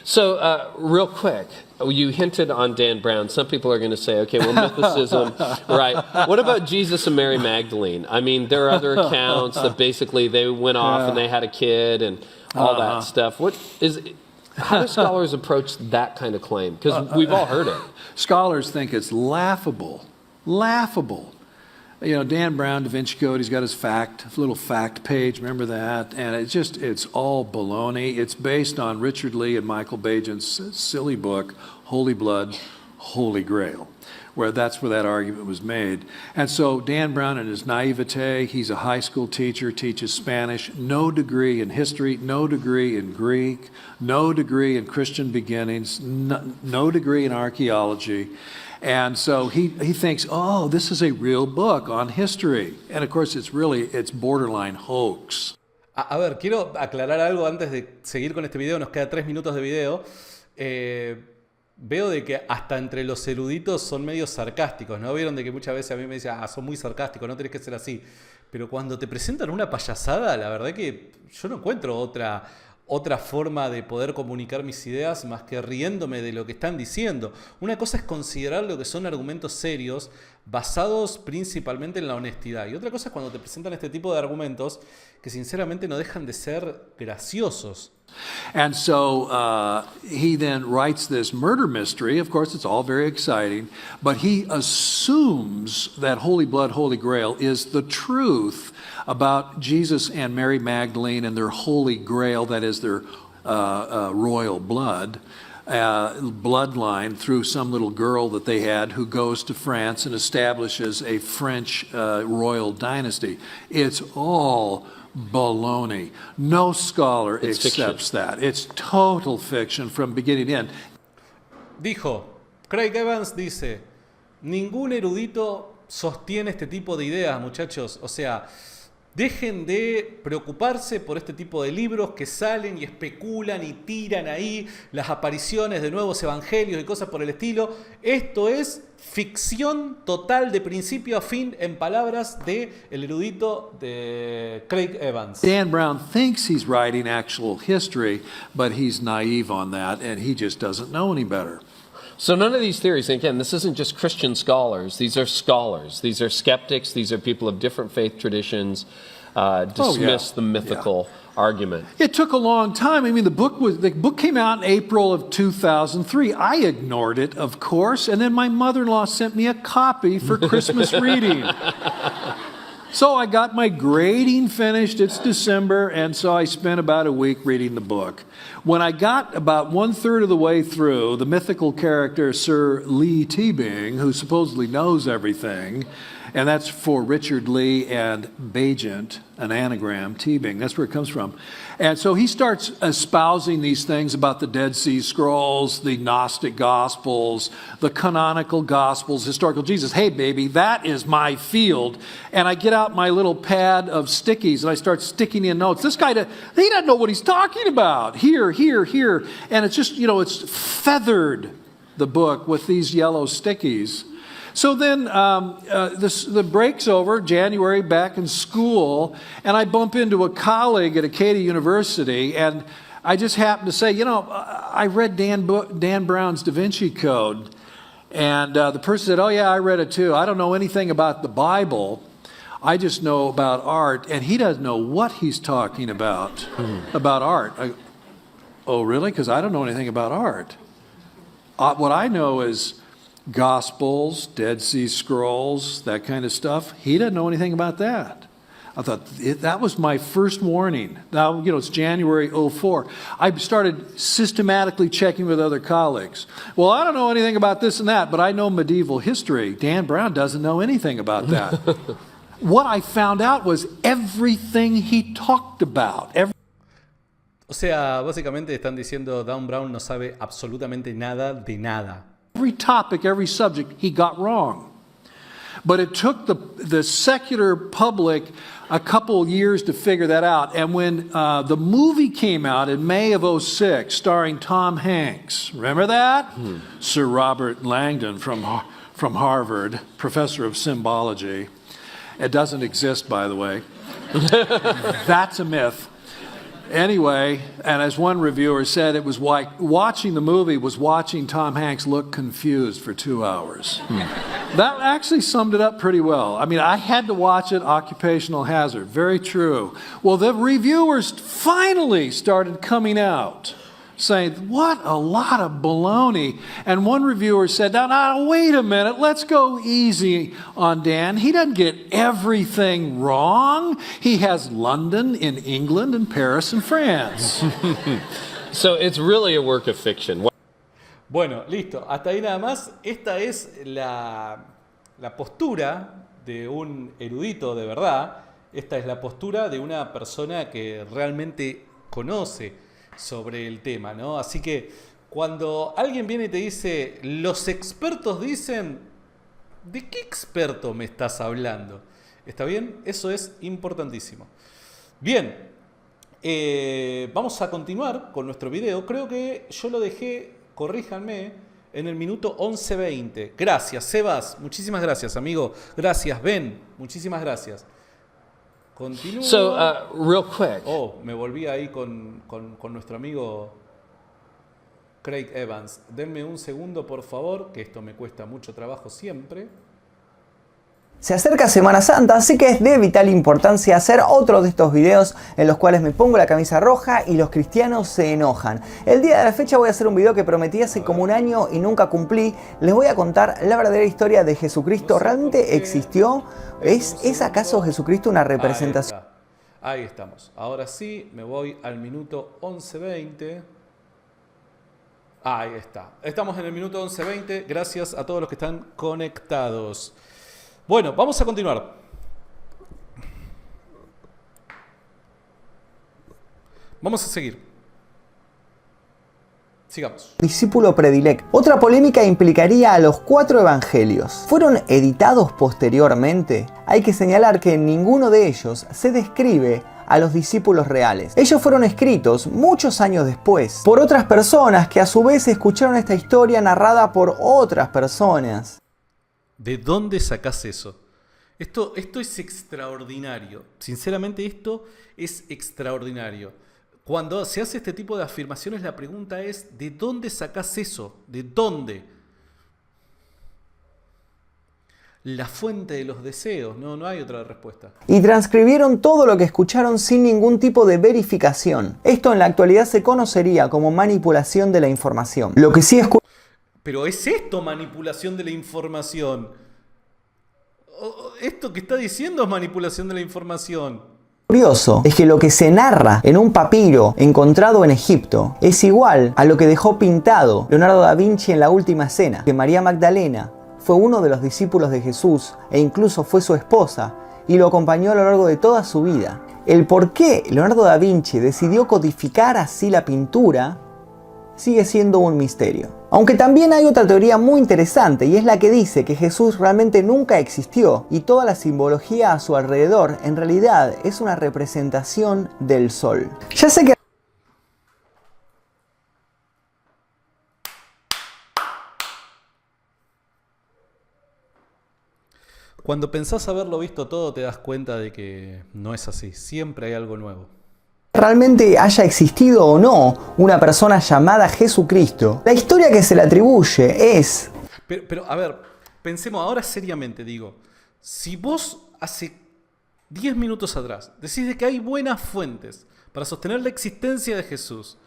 So, real quick, you hinted on Dan Brown. Some people are going to say, okay, well, mythicism, right. What about Jesus and Mary Magdalene? I mean, there are other accounts that basically they went off and they had a kid and all that stuff. How do scholars approach that kind of claim? Because we've all heard it. Scholars think it's laughable. Laughable. You know, Dan Brown, Da Vinci Code, he's got his little fact page, remember that? And it's all baloney. It's based on Richard Lee and Michael Bajan's silly book, Holy Blood, Holy Grail, where that argument was made. And so Dan Brown, in his naivete, he's a high school teacher, teaches Spanish, no degree in history, no degree in Greek, no degree in Christian beginnings, no degree in archaeology. And so he thinks, oh, this is a real book on history. And of course, it's borderline hoax. A ver, quiero aclarar algo antes de seguir con este video. Nos queda 3 minutos de video. Veo de que hasta entre los eruditos son medio sarcásticos, ¿no? Vieron de que muchas veces a mí me dicen, son muy sarcásticos, no tenés que ser así. Pero cuando te presentan una payasada, la verdad que yo no encuentro otra forma de poder comunicar mis ideas más que riéndome de lo que están diciendo. Una cosa es considerar lo que son argumentos serios basados principalmente en la honestidad. Y otra cosa es cuando te presentan este tipo de argumentos que sinceramente no dejan de ser graciosos. And so he then writes this murder mystery. Of course, it's all very exciting, but he assumes that Holy Blood, Holy Grail is the truth about Jesus and Mary Magdalene and their Holy Grail, that is their royal bloodline through some little girl that they had who goes to France and establishes a French royal dynasty. It's all baloney. No scholar accepts that. It's total fiction from beginning to end. Dijo, Craig Evans dice, ningún erudito sostiene este tipo de ideas, muchachos. O sea, dejen de preocuparse por este tipo de libros que salen y especulan y tiran ahí las apariciones de nuevos evangelios y cosas por el estilo. Esto es ficción total de principio a fin, en palabras de el erudito de Craig Evans. Dan Brown thinks he's writing actual history, but he's naive on that, and he just doesn't know any better. So none of these theories, and again, this isn't just Christian scholars. These are scholars. These are skeptics. These are people of different faith traditions. Dismiss the mythical argument. It took a long time. I mean, the book came out in April of 2003. I ignored it, of course, and then my mother-in-law sent me a copy for Christmas reading. So I got my grading finished. It's December, and so I spent about a week reading the book. When I got about 1/3 of the way through, the mythical character Sir Lee Teabing, who supposedly knows everything, and that's for Richard Lee and Bajent, an anagram, Teabing. That's where it comes from. And so he starts espousing these things about the Dead Sea Scrolls, the Gnostic Gospels, the canonical Gospels, historical Jesus. Hey, baby, that is my field. And I get out my little pad of stickies and I start sticking in notes. This guy, he doesn't know what he's talking about. Here. And it's just, it's feathered, the book, with these yellow stickies. So then the break's over, January, back in school, and I bump into a colleague at Acadia University, and I just happen to say, I read Dan Brown's Da Vinci Code. And the person said, oh, yeah, I read it too. I don't know anything about the Bible. I just know about art. And he doesn't know what he's talking about art. Oh, really? Because I don't know anything about art. What I know is Gospels, Dead Sea Scrolls, that kind of stuff. He doesn't know anything about that. I thought, that was my first warning. Now, it's January '04. I started systematically checking with other colleagues. Well, I don't know anything about this and that, but I know medieval history. Dan Brown doesn't know anything about that. What I found out was everything he talked about. O sea, básicamente están diciendo Dan Brown no sabe absolutamente nada de nada. Every topic, every subject he got wrong. But it took the secular public a couple years to figure that out. And when the movie came out in May of '06, starring Tom Hanks, remember that? Sir Robert Langdon from Harvard, professor of symbology. It doesn't exist, by the way. That's a myth. Anyway, and as one reviewer said, it was like watching the movie was watching Tom Hanks look confused for 2 hours. That actually summed it up pretty well. I mean, I had to watch it, occupational hazard. Very true. Well, the reviewers finally started coming out saying, what a lot of baloney. And one reviewer said, now, wait a minute, let's go easy on Dan. He doesn't get everything wrong. He has London in England and Paris in France. So it's really a work of fiction. Bueno, listo. Hasta ahí nada más. Esta es la postura de un erudito de verdad. Esta es la postura de una persona que realmente conoce sobre el tema, ¿no? Así que cuando alguien viene y te dice, los expertos dicen, ¿de qué experto me estás hablando? ¿Está bien? Eso es importantísimo. Bien, vamos a continuar con nuestro video. Creo que yo lo dejé, corríjanme, en el minuto 11:20. Gracias, Sebas. Muchísimas gracias, amigo. Gracias, Ben. Muchísimas gracias. Continúo. So, real quick. Oh, me volví ahí con nuestro amigo Craig Evans. Denme un segundo, por favor, que esto me cuesta mucho trabajo siempre. Se acerca Semana Santa, así que es de vital importancia hacer otro de estos videos en los cuales me pongo la camisa roja y los cristianos se enojan. El día de la fecha voy a hacer un video que prometí hace como un año y nunca cumplí. Les voy a contar la verdadera historia de Jesucristo. ¿Realmente existió? ¿Es acaso Jesucristo una representación? Ahí estamos. Ahora sí, me voy al minuto 11:20. Ahí está. Estamos en el minuto 11:20. Gracias a todos los que están conectados. Bueno, vamos a continuar. Vamos a seguir. Sigamos. Discípulo predilecto. Otra polémica implicaría a los 4 evangelios. ¿Fueron editados posteriormente? Hay que señalar que en ninguno de ellos se describe a los discípulos reales. Ellos fueron escritos muchos años después por otras personas que a su vez escucharon esta historia narrada por otras personas. ¿De dónde sacás eso? Esto es extraordinario. Sinceramente, esto es extraordinario. Cuando se hace este tipo de afirmaciones, la pregunta es, ¿de dónde sacás eso? ¿De dónde? La fuente de los deseos. No hay otra respuesta. Y transcribieron todo lo que escucharon sin ningún tipo de verificación. Esto en la actualidad se conocería como manipulación de la información. Lo que sí es... Pero ¿es esto manipulación de la información? Esto que está diciendo es manipulación de la información. Curioso es que lo que se narra en un papiro encontrado en Egipto es igual a lo que dejó pintado Leonardo da Vinci en La Última Cena, que María Magdalena fue uno de los discípulos de Jesús e incluso fue su esposa y lo acompañó a lo largo de toda su vida. El por qué Leonardo da Vinci decidió codificar así la pintura sigue siendo un misterio. Aunque también hay otra teoría muy interesante y es la que dice que Jesús realmente nunca existió y toda la simbología a su alrededor en realidad es una representación del sol. Ya sé que... Cuando pensás haberlo visto todo, te das cuenta de que no es así. Siempre hay algo nuevo. Realmente haya existido o no una persona llamada Jesucristo, la historia que se le atribuye es... Pero a ver, pensemos ahora seriamente, digo. Si vos hace 10 minutos atrás decís de que hay buenas fuentes para sostener la existencia de Jesús,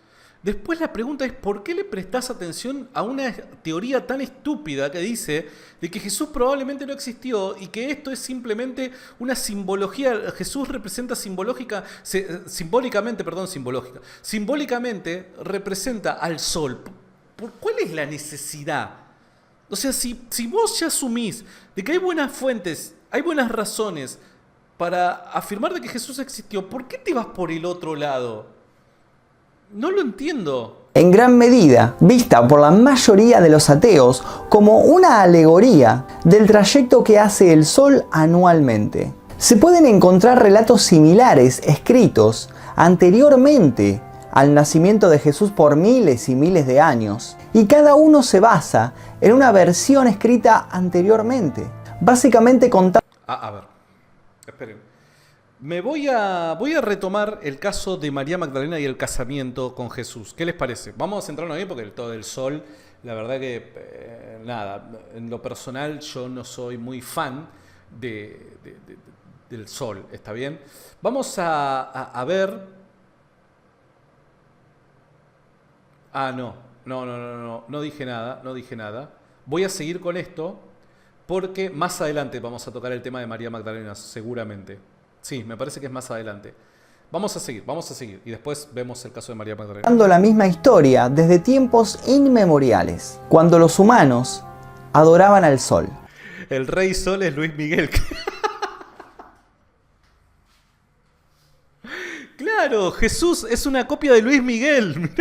Después la pregunta es, ¿por qué le prestás atención a una teoría tan estúpida que dice de que Jesús probablemente no existió y que esto es simplemente una simbología? Jesús representa simbólicamente representa al sol. ¿Cuál es la necesidad? O sea, si vos ya asumís de que hay buenas fuentes, hay buenas razones para afirmar de que Jesús existió, ¿por qué te vas por el otro lado? No lo entiendo. En gran medida, vista por la mayoría de los ateos como una alegoría del trayecto que hace el Sol anualmente. Se pueden encontrar relatos similares escritos anteriormente al nacimiento de Jesús por miles y miles de años, y cada uno se basa en una versión escrita anteriormente. Básicamente contando... A ver, esperen. Voy a retomar el caso de María Magdalena y el casamiento con Jesús. ¿Qué les parece? Vamos a centrarnos ahí porque todo el sol, la verdad que, en lo personal yo no soy muy fan del sol, ¿está bien? Vamos a ver... No dije nada. Voy a seguir con esto porque más adelante vamos a tocar el tema de María Magdalena, seguramente. Sí, me parece que es más adelante. Vamos a seguir. Y después vemos el caso de María Magdalena. Contando la misma historia desde tiempos inmemoriales, cuando los humanos adoraban al sol. El rey sol es Luis Miguel. Claro, Jesús es una copia de Luis Miguel.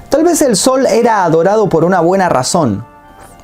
Tal vez el sol era adorado por una buena razón.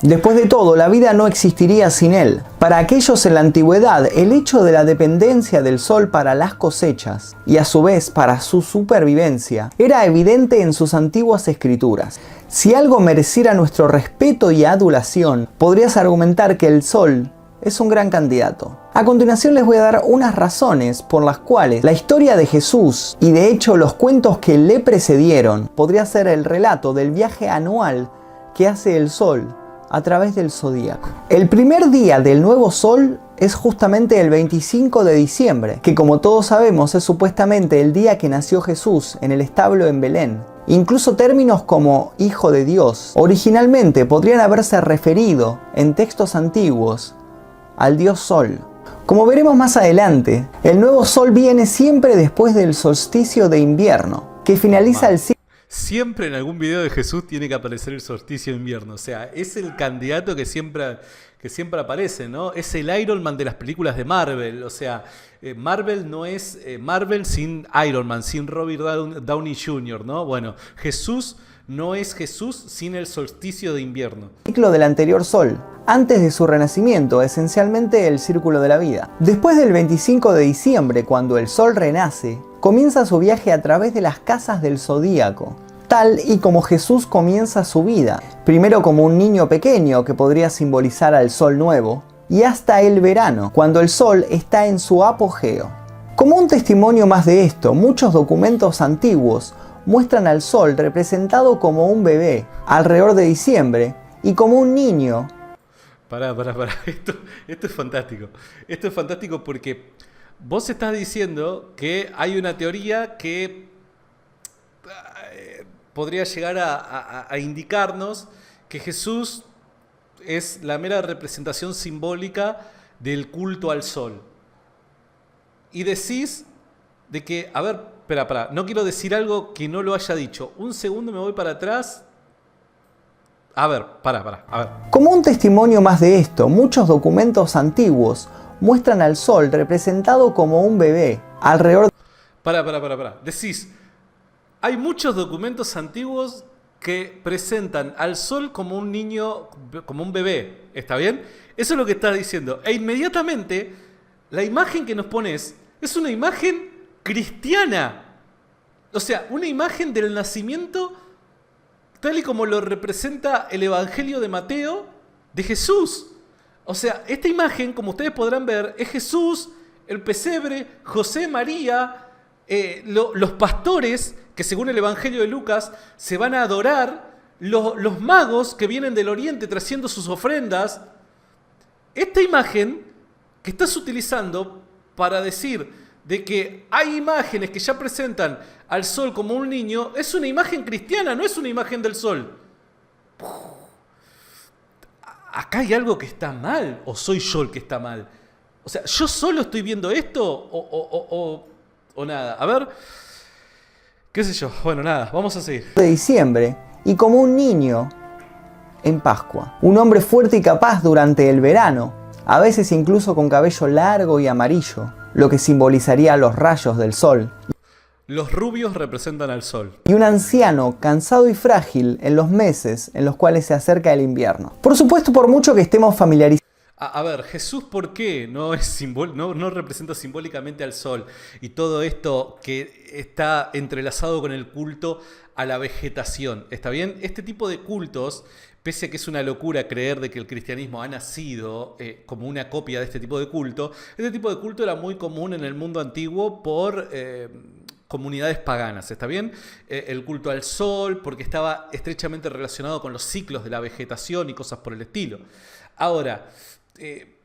Después de todo, la vida no existiría sin él. Para aquellos en la antigüedad, el hecho de la dependencia del sol para las cosechas y a su vez para su supervivencia era evidente en sus antiguas escrituras. Si algo mereciera nuestro respeto y adulación, podrías argumentar que el sol es un gran candidato. A continuación les voy a dar unas razones por las cuales la historia de Jesús y de hecho los cuentos que le precedieron podría ser el relato del viaje anual que hace el sol a través del zodíaco. El primer día del nuevo sol es justamente el 25 de diciembre, que como todos sabemos es supuestamente el día que nació Jesús en el establo en Belén. Incluso términos como Hijo de Dios originalmente podrían haberse referido en textos antiguos al dios Sol. Como veremos más adelante, el nuevo sol viene siempre después del solsticio de invierno, que finaliza el ciclo. Siempre en algún video de Jesús tiene que aparecer el solsticio de invierno. O sea, es el candidato que siempre aparece, ¿no? Es el Iron Man de las películas de Marvel. O sea, Marvel no es Marvel sin Iron Man, sin Robert Downey Jr., ¿no? Bueno, Jesús no es Jesús sin el solsticio de invierno. Ciclo del anterior sol, antes de su renacimiento, esencialmente el círculo de la vida. Después del 25 de diciembre, cuando el sol renace, comienza su viaje a través de las casas del zodíaco, tal y como Jesús comienza su vida, primero como un niño pequeño que podría simbolizar al sol nuevo, y hasta el verano, cuando el sol está en su apogeo. Como un testimonio más de esto, muchos documentos antiguos muestran al sol representado como un bebé alrededor de diciembre y como un niño. Pará. Esto es fantástico. Esto es fantástico porque vos estás diciendo que hay una teoría que podría llegar a indicarnos que Jesús es la mera representación simbólica del culto al sol. Y decís de que, a ver, espera, no quiero decir algo que no lo haya dicho. Un segundo, me voy para atrás. A ver, a ver. Como un testimonio más de esto, muchos documentos antiguos muestran al sol representado como un bebé alrededor. Pará. Decís, hay muchos documentos antiguos que presentan al sol como un niño, como un bebé. ¿Está bien? Eso es lo que estás diciendo. E inmediatamente, la imagen que nos pones es una imagen cristiana. O sea, una imagen del nacimiento tal y como lo representa el Evangelio de Mateo de Jesús. O sea, esta imagen, como ustedes podrán ver, es Jesús, el pesebre, José, María, los pastores que según el Evangelio de Lucas se van a adorar, los magos que vienen del oriente trayendo sus ofrendas. Esta imagen que estás utilizando para decir de que hay imágenes que ya presentan al sol como un niño, es una imagen cristiana, no es una imagen del sol. ¿Acá hay algo que está mal o soy yo el que está mal? O sea, ¿yo solo estoy viendo esto o nada? A ver, qué sé yo. Bueno, nada, vamos a seguir. De diciembre y como un niño en Pascua. Un hombre fuerte y capaz durante el verano, a veces incluso con cabello largo y amarillo, lo que simbolizaría los rayos del sol. Los rubios representan al sol. Y un anciano cansado y frágil en los meses en los cuales se acerca el invierno. Por supuesto, por mucho que estemos familiarizados. A ver, Jesús, ¿por qué no representa simbólicamente al sol? Y todo esto que está entrelazado con el culto a la vegetación. ¿Está bien? Este tipo de cultos, pese a que es una locura creer de que el cristianismo ha nacido como una copia de este tipo de culto, este tipo de culto era muy común en el mundo antiguo por comunidades paganas, ¿está bien? El culto al sol, porque estaba estrechamente relacionado con los ciclos de la vegetación y cosas por el estilo. Ahora,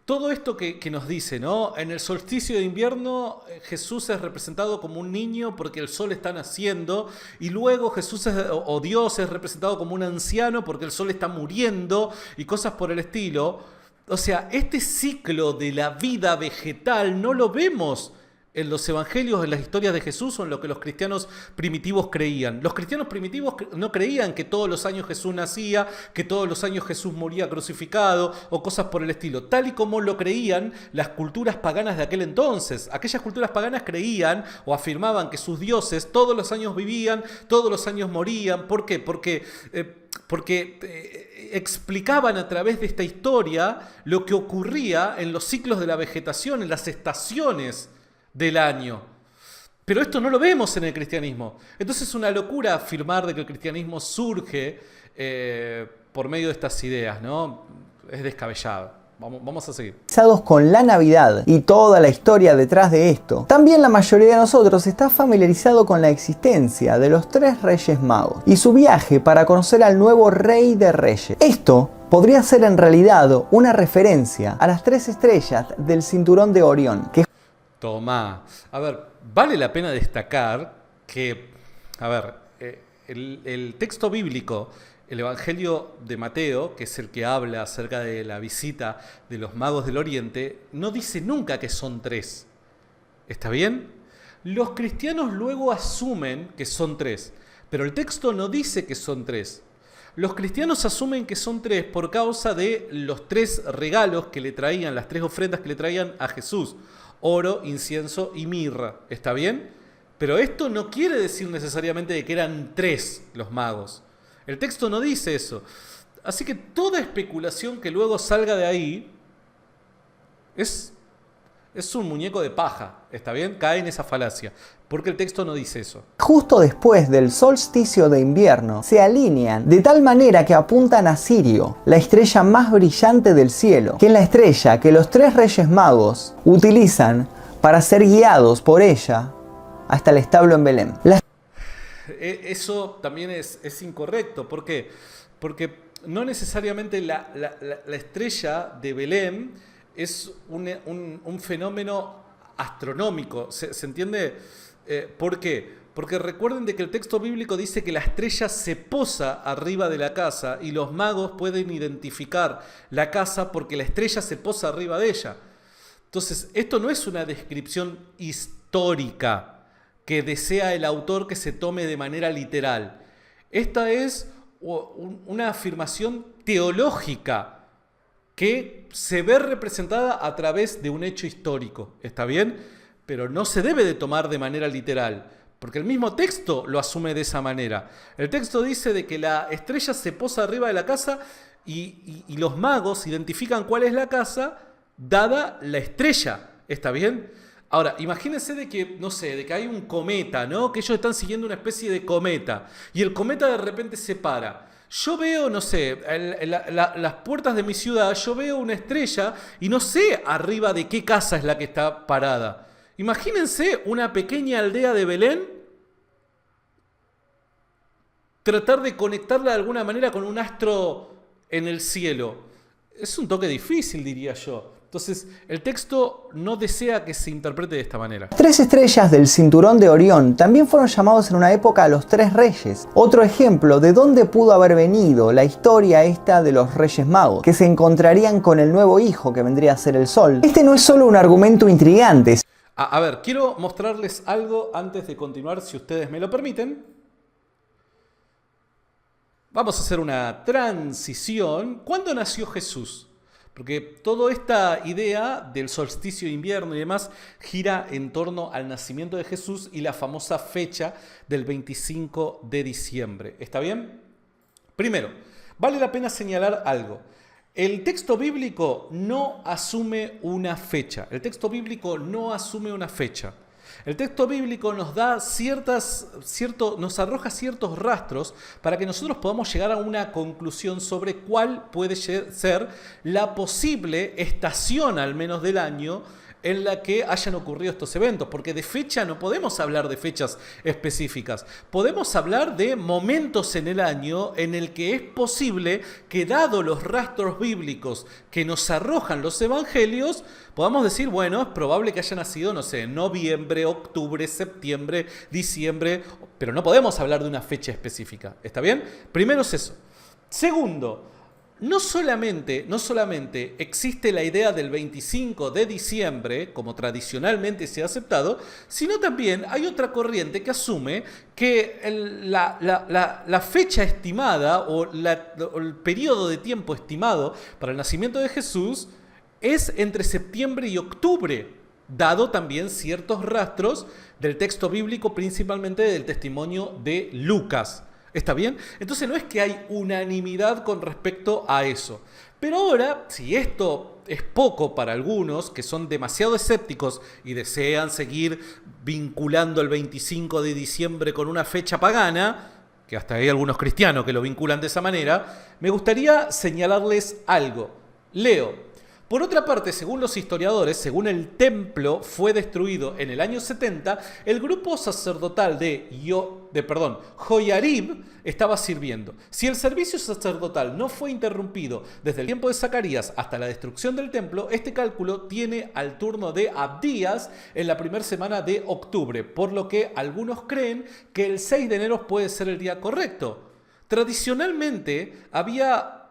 todo esto que nos dice, ¿no? En el solsticio de invierno Jesús es representado como un niño porque el sol está naciendo, y luego Jesús o Dios es representado como un anciano porque el sol está muriendo y cosas por el estilo. O sea, este ciclo de la vida vegetal no lo vemos en los evangelios, en las historias de Jesús o en lo que los cristianos primitivos creían. Los cristianos primitivos no creían que todos los años Jesús nacía, que todos los años Jesús moría crucificado o cosas por el estilo, tal y como lo creían las culturas paganas de aquel entonces. Aquellas culturas paganas creían o afirmaban que sus dioses todos los años vivían, todos los años morían. ¿Por qué? Porque explicaban a través de esta historia lo que ocurría en los ciclos de la vegetación, en las estaciones del año. Pero esto no lo vemos en el cristianismo. Entonces es una locura afirmar de que el cristianismo surge por medio de estas ideas, ¿no? Es descabellado. Vamos a seguir. Con la Navidad y toda la historia detrás de esto, también la mayoría de nosotros está familiarizado con la existencia de los 3 Reyes Magos y su viaje para conocer al nuevo Rey de Reyes. Esto podría ser en realidad una referencia a las 3 estrellas del cinturón de Orión, que Tomá. A ver, vale la pena destacar que, a ver, el texto bíblico, el Evangelio de Mateo, que es el que habla acerca de la visita de los magos del Oriente, no dice nunca que son 3. ¿Está bien? Los cristianos luego asumen que son 3, pero el texto no dice que son 3. Los cristianos asumen que son 3 por causa de los 3 regalos que le traían, las 3 ofrendas que le traían a Jesús: oro, incienso y mirra. ¿Está bien? Pero esto no quiere decir necesariamente de que eran 3 los magos. El texto no dice eso. Así que toda especulación que luego salga de ahí es un muñeco de paja. ¿Está bien? Cae en esa falacia, porque el texto no dice eso. justo después del solsticio de invierno se alinean de tal manera que apuntan a Sirio, la estrella más brillante del cielo, que es la estrella que los 3 Reyes Magos utilizan para ser guiados por ella hasta el establo en Belén. Eso también es incorrecto. ¿Por qué? Porque no necesariamente la estrella de Belén es un fenómeno astronómico. ¿Se entiende? ¿Por qué? Porque recuerden de que el texto bíblico dice que la estrella se posa arriba de la casa y los magos pueden identificar la casa porque la estrella se posa arriba de ella. Entonces, esto no es una descripción histórica que desea el autor que se tome de manera literal. Esta es una afirmación teológica que se ve representada a través de un hecho histórico. ¿Está bien? Pero no se debe de tomar de manera literal, porque el mismo texto lo asume de esa manera. El texto dice de que la estrella se posa arriba de la casa y los magos identifican cuál es la casa dada la estrella. ¿Está bien? Ahora, imagínense de que, no sé, de que hay un cometa, ¿no? Que ellos están siguiendo una especie de cometa y el cometa de repente se para. Yo veo, no sé, las puertas de mi ciudad, yo veo una estrella y no sé arriba de qué casa es la que está parada. Imagínense una pequeña aldea de Belén, tratar de conectarla de alguna manera con un astro en el cielo. Es un toque difícil, diría yo. Entonces, el texto no desea que se interprete de esta manera. 3 estrellas del cinturón de Orión también fueron llamados en una época a los 3 reyes. Otro ejemplo de dónde pudo haber venido la historia esta de los Reyes Magos, que se encontrarían con el nuevo hijo que vendría a ser el Sol. Este no es solo un argumento intrigante. A ver, quiero mostrarles algo antes de continuar, si ustedes me lo permiten. Vamos a hacer una transición. ¿Cuándo nació Jesús? Porque toda esta idea del solsticio de invierno y demás gira en torno al nacimiento de Jesús y la famosa fecha del 25 de diciembre. ¿Está bien? Primero, vale la pena señalar algo. El texto bíblico no asume una fecha. El texto bíblico no asume una fecha. El texto bíblico nos da nos arroja ciertos rastros para que nosotros podamos llegar a una conclusión sobre cuál puede ser la posible estación, al menos del año, en la que hayan ocurrido estos eventos, porque de fecha no podemos hablar de fechas específicas. Podemos hablar de momentos en el año en el que es posible que, dado los rastros bíblicos que nos arrojan los evangelios, podamos decir, bueno, es probable que haya nacido, no sé, en noviembre, octubre, septiembre, diciembre, pero no podemos hablar de una fecha específica. ¿Está bien? Primero es eso. Segundo, no solamente existe la idea del 25 de diciembre, como tradicionalmente se ha aceptado, sino también hay otra corriente que asume que la fecha estimada o el periodo de tiempo estimado para el nacimiento de Jesús es entre septiembre y octubre, dado también ciertos rastros del texto bíblico, principalmente del testimonio de Lucas. ¿Está bien? Entonces no es que hay unanimidad con respecto a eso. Pero ahora, si esto es poco para algunos que son demasiado escépticos y desean seguir vinculando el 25 de diciembre con una fecha pagana, que hasta hay algunos cristianos que lo vinculan de esa manera, me gustaría señalarles algo. Leo. Por otra parte, según los historiadores, según el templo fue destruido en el año 70, el grupo sacerdotal de Joiarib estaba sirviendo. Si el servicio sacerdotal no fue interrumpido desde el tiempo de Zacarías hasta la destrucción del templo, este cálculo tiene al turno de Abdías en la primera semana de octubre, por lo que algunos creen que el 6 de enero puede ser el día correcto. Tradicionalmente había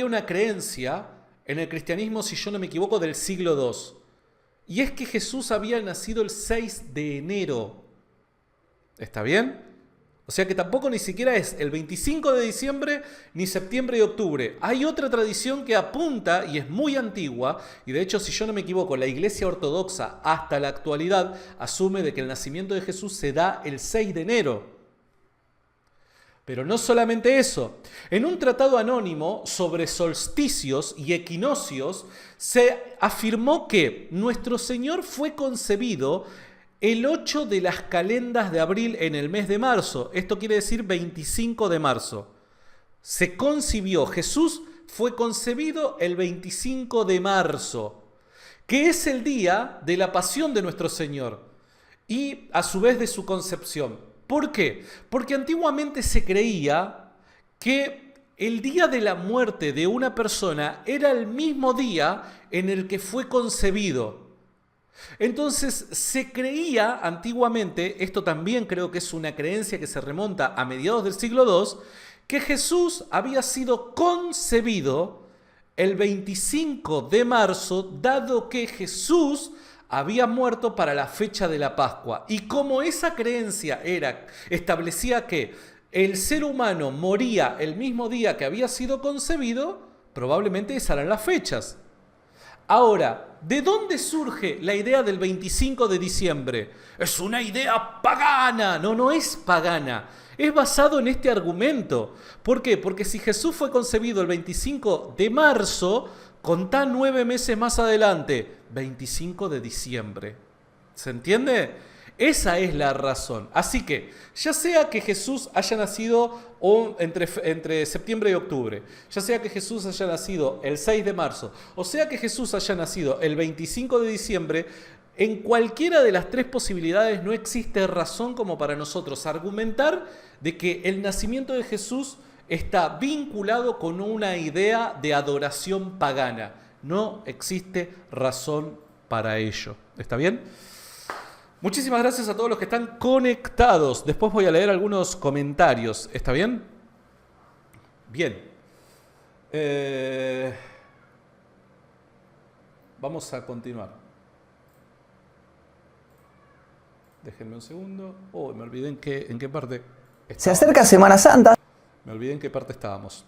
una creencia en el cristianismo, si yo no me equivoco, del siglo II. Y es que Jesús había nacido el 6 de enero. ¿Está bien? O sea que tampoco ni siquiera es el 25 de diciembre ni septiembre y octubre. Hay otra tradición que apunta, y es muy antigua, y de hecho, si yo no me equivoco, la Iglesia Ortodoxa hasta la actualidad asume de que el nacimiento de Jesús se da el 6 de enero. Pero no solamente eso. En un tratado anónimo sobre solsticios y equinoccios se afirmó que nuestro Señor fue concebido el 8 de las calendas de abril en el mes de marzo. Esto quiere decir 25 de marzo. Se concibió, Jesús fue concebido el 25 de marzo, que es el día de la pasión de nuestro Señor y a su vez de su concepción. ¿Por qué? Porque antiguamente se creía que el día de la muerte de una persona era el mismo día en el que fue concebido. Entonces se creía antiguamente, esto también creo que es una creencia que se remonta a mediados del siglo II, que Jesús había sido concebido el 25 de marzo, dado que Jesús había muerto para la fecha de la Pascua. Y como esa creencia establecía que el ser humano moría el mismo día que había sido concebido, probablemente esas eran las fechas. Ahora, ¿de dónde surge la idea del 25 de diciembre? Es una idea pagana. No es pagana. Es basado en este argumento. ¿Por qué? Porque si Jesús fue concebido el 25 de marzo, contá 9 meses más adelante, 25 de diciembre. ¿Se entiende? Esa es la razón. Así que, ya sea que Jesús haya nacido entre septiembre y octubre, ya sea que Jesús haya nacido el 6 de marzo, o sea que Jesús haya nacido el 25 de diciembre, en cualquiera de las 3 posibilidades no existe razón como para nosotros argumentar de que el nacimiento de Jesús está vinculado con una idea de adoración pagana. No existe razón para ello. ¿Está bien? Muchísimas gracias a todos los que están conectados. Después voy a leer algunos comentarios. ¿Está bien? Bien. Vamos a continuar. Déjenme un segundo. Oh, me olvidé en qué parte estábamos. Se acerca Semana Santa. Me olvidé en qué parte estábamos.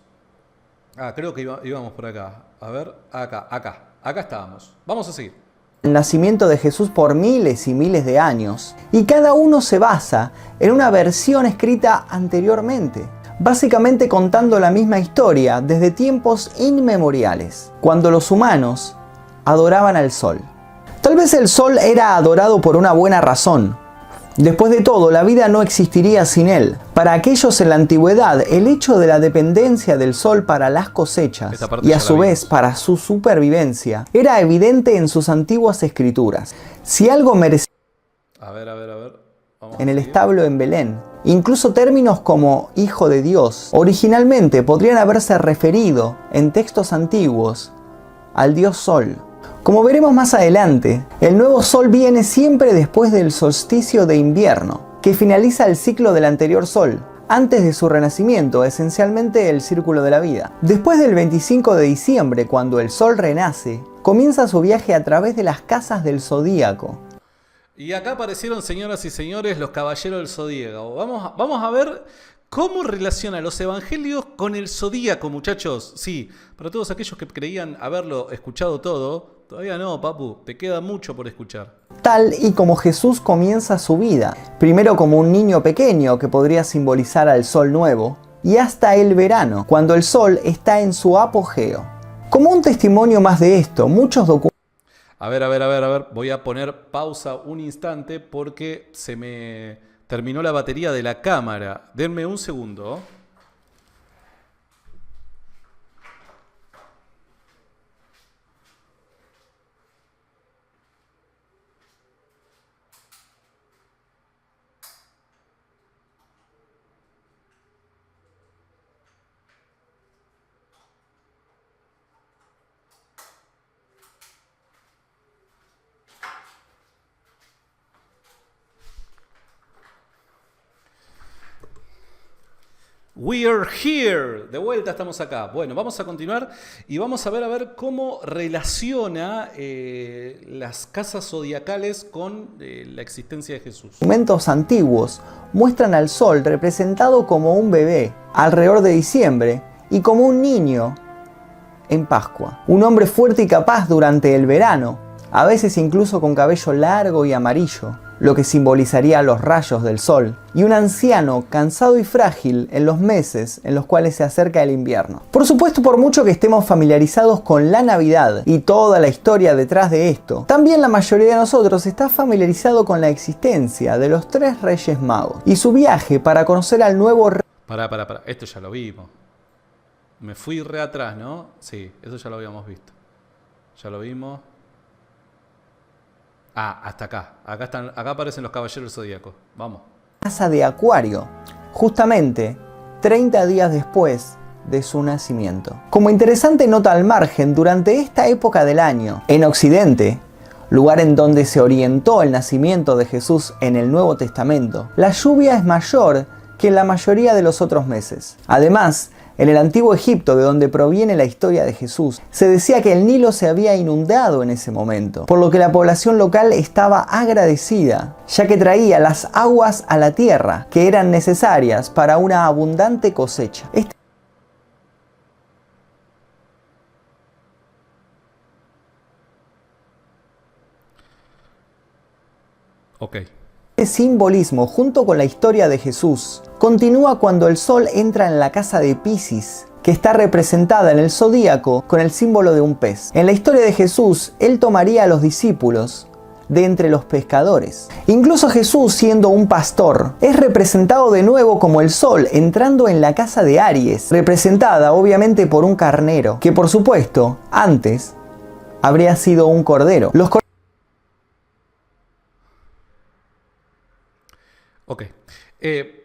Creo que íbamos por acá. A ver, acá estábamos. Vamos a seguir. El nacimiento de Jesús por miles y miles de años, y cada uno se basa en una versión escrita anteriormente, básicamente contando la misma historia desde tiempos inmemoriales, cuando los humanos adoraban al sol. Tal vez el sol era adorado por una buena razón. Después de todo, la vida no existiría sin él. Para aquellos en la antigüedad, el hecho de la dependencia del sol para las cosechas y a su vez para su supervivencia era evidente en sus antiguas escrituras. Si algo merecía en el establo en Belén, incluso términos como hijo de Dios, originalmente podrían haberse referido en textos antiguos al dios sol. Como veremos más adelante, el nuevo sol viene siempre después del solsticio de invierno, que finaliza el ciclo del anterior sol, antes de su renacimiento, esencialmente el círculo de la vida. Después del 25 de diciembre, cuando el sol renace, comienza su viaje a través de las casas del zodíaco. Y acá aparecieron, señoras y señores, los caballeros del zodíaco. Vamos a ver cómo relaciona los evangelios con el zodíaco, muchachos. Sí, para todos aquellos que creían haberlo escuchado todo, todavía no, papu, te queda mucho por escuchar. Tal y como Jesús comienza su vida, primero como un niño pequeño que podría simbolizar al sol nuevo, y hasta el verano, cuando el sol está en su apogeo. Como un testimonio más de esto, muchos documentos... A ver, voy a poner pausa un instante porque se me terminó la batería de la cámara. Denme un segundo. We are here. De vuelta estamos acá. Bueno, vamos a continuar y vamos a ver cómo relaciona las casas zodiacales con la existencia de Jesús. Documentos antiguos muestran al sol representado como un bebé alrededor de diciembre y como un niño en Pascua. Un hombre fuerte y capaz durante el verano, a veces incluso con cabello largo y amarillo, lo que simbolizaría los rayos del sol, y un anciano cansado y frágil en los meses en los cuales se acerca el invierno. Por supuesto, por mucho que estemos familiarizados con la Navidad y toda la historia detrás de esto, también la mayoría de nosotros está familiarizado con la existencia de los 3 Reyes Magos y su viaje para conocer al nuevo rey. Pará, esto ya lo vimos. Me fui re atrás, ¿no? Sí, eso ya lo habíamos visto. Ya lo vimos. Hasta acá. Acá aparecen los caballeros del zodíaco. Vamos. Casa de Acuario, justamente 30 días después de su nacimiento. Como interesante nota al margen, durante esta época del año, en Occidente, lugar en donde se orientó el nacimiento de Jesús en el Nuevo Testamento, la lluvia es mayor que en la mayoría de los otros meses. Además, en el antiguo Egipto, de donde proviene la historia de Jesús, se decía que el Nilo se había inundado en ese momento, por lo que la población local estaba agradecida, ya que traía las aguas a la tierra que eran necesarias para una abundante cosecha. Este simbolismo, junto con la historia de Jesús, continúa cuando el sol entra en la casa de Piscis, que está representada en el zodíaco con el símbolo de un pez. En la historia de Jesús, él tomaría a los discípulos de entre los pescadores. Incluso Jesús, siendo un pastor, es representado de nuevo como el sol entrando en la casa de Aries, representada obviamente por un carnero, que por supuesto, antes habría sido un cordero.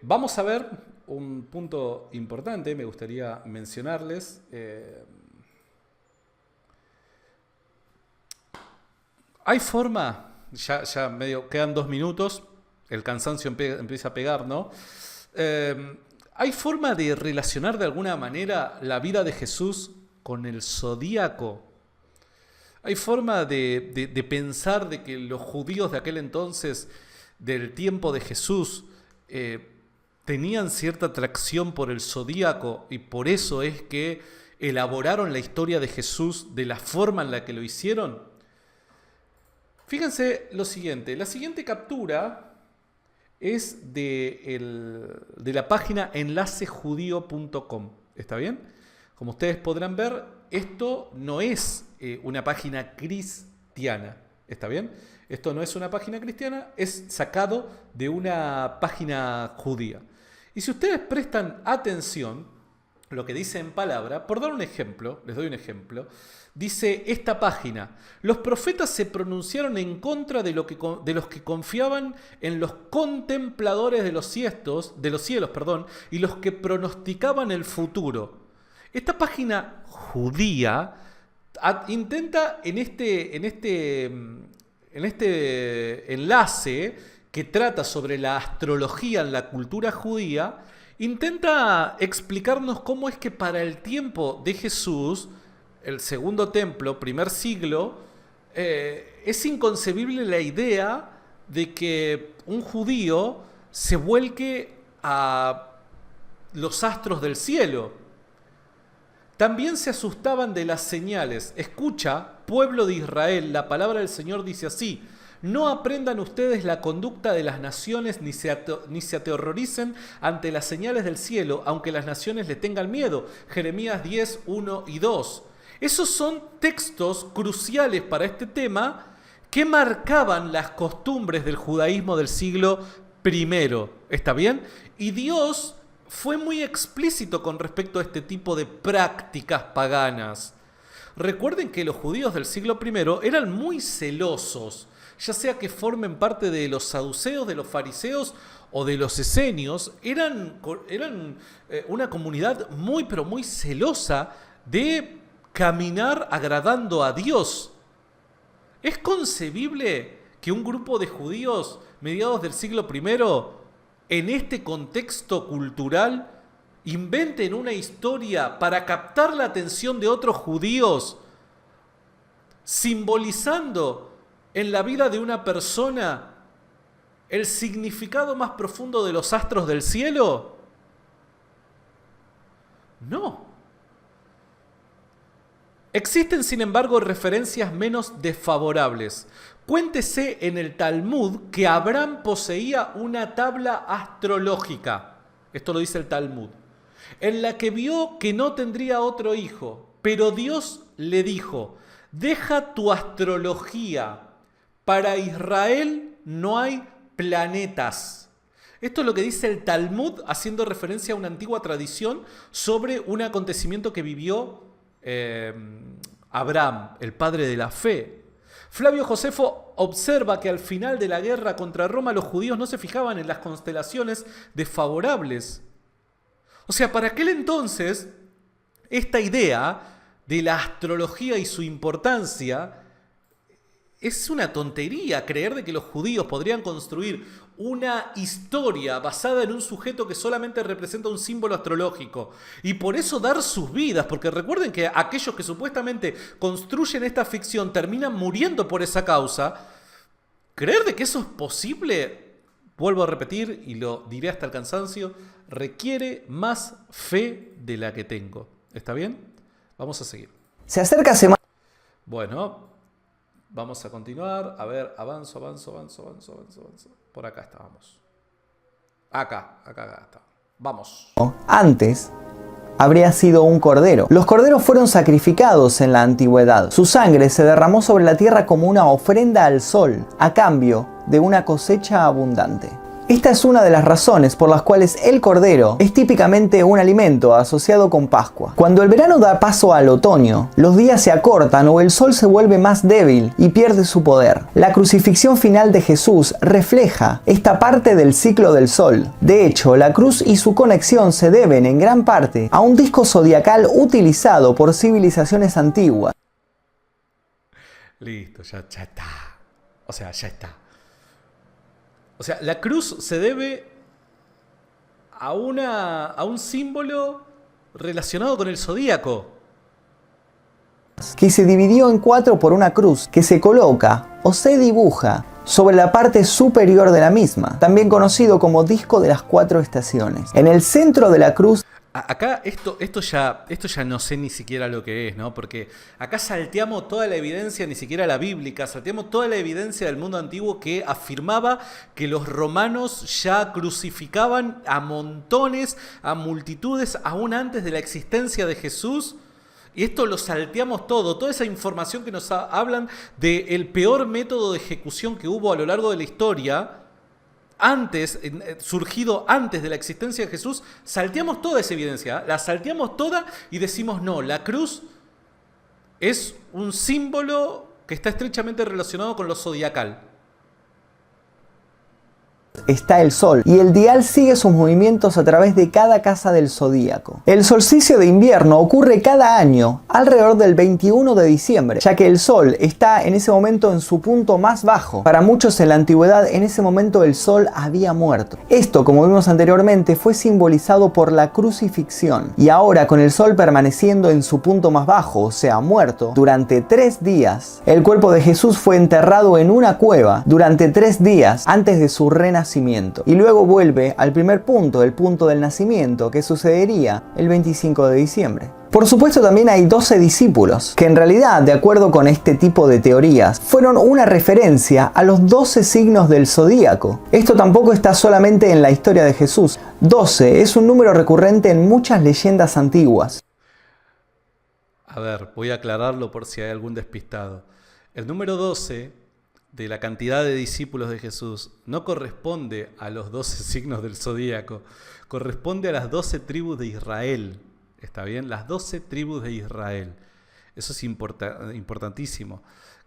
Vamos a ver un punto importante, me gustaría mencionarles. Hay forma, ya medio quedan 2 minutos, el cansancio empieza a pegar, ¿no? ¿Hay forma de relacionar de alguna manera la vida de Jesús con el zodíaco? ¿Hay forma de pensar de que los judíos de aquel entonces, del tiempo de Jesús, tenían cierta atracción por el zodíaco y por eso es que elaboraron la historia de Jesús de la forma en la que lo hicieron? Fíjense lo siguiente, la siguiente captura es de la página enlacejudío.com, ¿está bien? Como ustedes podrán ver, esto no es una página cristiana, ¿está bien? Esto no es una página cristiana, es sacado de una página judía. Y si ustedes prestan atención, lo que dice en palabra, por dar un ejemplo, les doy un ejemplo, dice esta página: los profetas se pronunciaron en contra de los que confiaban en los contempladores de los cielos, y los que pronosticaban el futuro. Esta página judía intenta en este enlace que trata sobre la astrología en la cultura judía, intenta explicarnos cómo es que para el tiempo de Jesús, el segundo templo, primer siglo, es inconcebible la idea de que un judío se vuelque a los astros del cielo. También se asustaban de las señales. Escucha, pueblo de Israel, la palabra del Señor dice así: no aprendan ustedes la conducta de las naciones ni se aterroricen ante las señales del cielo, aunque las naciones le tengan miedo. Jeremías 10, 1 y 2. Esos son textos cruciales para este tema que marcaban las costumbres del judaísmo del siglo I. ¿Está bien? Y Dios fue muy explícito con respecto a este tipo de prácticas paganas. Recuerden que los judíos del siglo I eran muy celosos, ya sea que formen parte de los saduceos, de los fariseos o de los esenios. Eran una comunidad muy, pero muy celosa de caminar agradando a Dios. ¿Es concebible que un grupo de judíos mediados del siglo I, en este contexto cultural, inventen una historia para captar la atención de otros judíos, simbolizando en la vida de una persona el significado más profundo de los astros del cielo? No. Existen, sin embargo, referencias menos desfavorables. Cuéntese en el Talmud que Abraham poseía una tabla astrológica, esto lo dice el Talmud, en la que vio que no tendría otro hijo, pero Dios le dijo: deja tu astrología, para Israel no hay planetas. Esto es lo que dice el Talmud, haciendo referencia a una antigua tradición sobre un acontecimiento que vivió Abraham, el padre de la fe. Flavio Josefo observa que al final de la guerra contra Roma los judíos no se fijaban en las constelaciones desfavorables. O sea, para aquel entonces, esta idea de la astrología y su importancia es una tontería. Creer de que los judíos podrían construir una historia basada en un sujeto que solamente representa un símbolo astrológico y por eso dar sus vidas, porque recuerden que aquellos que supuestamente construyen esta ficción terminan muriendo por esa causa. Creer de que eso es posible, vuelvo a repetir y lo diré hasta el cansancio, requiere más fe de la que tengo. ¿Está bien? Vamos a seguir. Se acerca semana. Bueno, vamos a continuar. A ver, avanzo. Por acá estábamos. Acá está. Vamos. Antes habría sido un cordero. Los corderos fueron sacrificados en la antigüedad. Su sangre se derramó sobre la tierra como una ofrenda al sol, a cambio de una cosecha abundante. Esta es una de las razones por las cuales el cordero es típicamente un alimento asociado con Pascua. Cuando el verano da paso al otoño, los días se acortan o el sol se vuelve más débil y pierde su poder. La crucifixión final de Jesús refleja esta parte del ciclo del sol. De hecho, la cruz y su conexión se deben en gran parte a un disco zodiacal utilizado por civilizaciones antiguas. Listo, ya está. O sea, ya está. O sea, la cruz se debe a un símbolo relacionado con el zodíaco. Que se dividió en 4 por una cruz que se coloca o se dibuja sobre la parte superior de la misma, también conocido como disco de las 4 estaciones. En el centro de la cruz... Acá esto ya no sé ni siquiera lo que es, ¿no? Porque acá salteamos toda la evidencia, ni siquiera la bíblica, salteamos toda la evidencia del mundo antiguo que afirmaba que los romanos ya crucificaban a montones, a multitudes, aún antes de la existencia de Jesús. Y esto lo salteamos todo, toda esa información que nos hablan del peor método de ejecución que hubo a lo largo de la historia, surgido antes de la existencia de Jesús, salteamos toda esa evidencia, la salteamos toda y decimos no, la cruz es un símbolo que está estrechamente relacionado con lo zodiacal. Está el Sol y el dial sigue sus movimientos a través de cada casa del zodíaco. El solsticio de invierno ocurre cada año alrededor del 21 de diciembre, ya que el Sol está en ese momento en su punto más bajo. Para muchos en la antigüedad, en ese momento el Sol había muerto. Esto, como vimos anteriormente, fue simbolizado por la crucifixión. Y ahora, con el Sol permaneciendo en su punto más bajo, o sea, muerto, durante 3 días, el cuerpo de Jesús fue enterrado en una cueva durante 3 días antes de su renacimiento. Y luego vuelve al primer punto, el punto del nacimiento, que sucedería el 25 de diciembre. Por supuesto, también hay 12 discípulos, que en realidad, de acuerdo con este tipo de teorías, fueron una referencia a los 12 signos del zodíaco. Esto tampoco está solamente en la historia de Jesús. 12 es un número recurrente en muchas leyendas antiguas. A ver, voy a aclararlo por si hay algún despistado. El número 12 de la cantidad de discípulos de Jesús no corresponde a los 12 signos del zodíaco, corresponde a las 12 tribus de Israel. ¿Está bien? Las 12 tribus de Israel. Eso es importantísimo.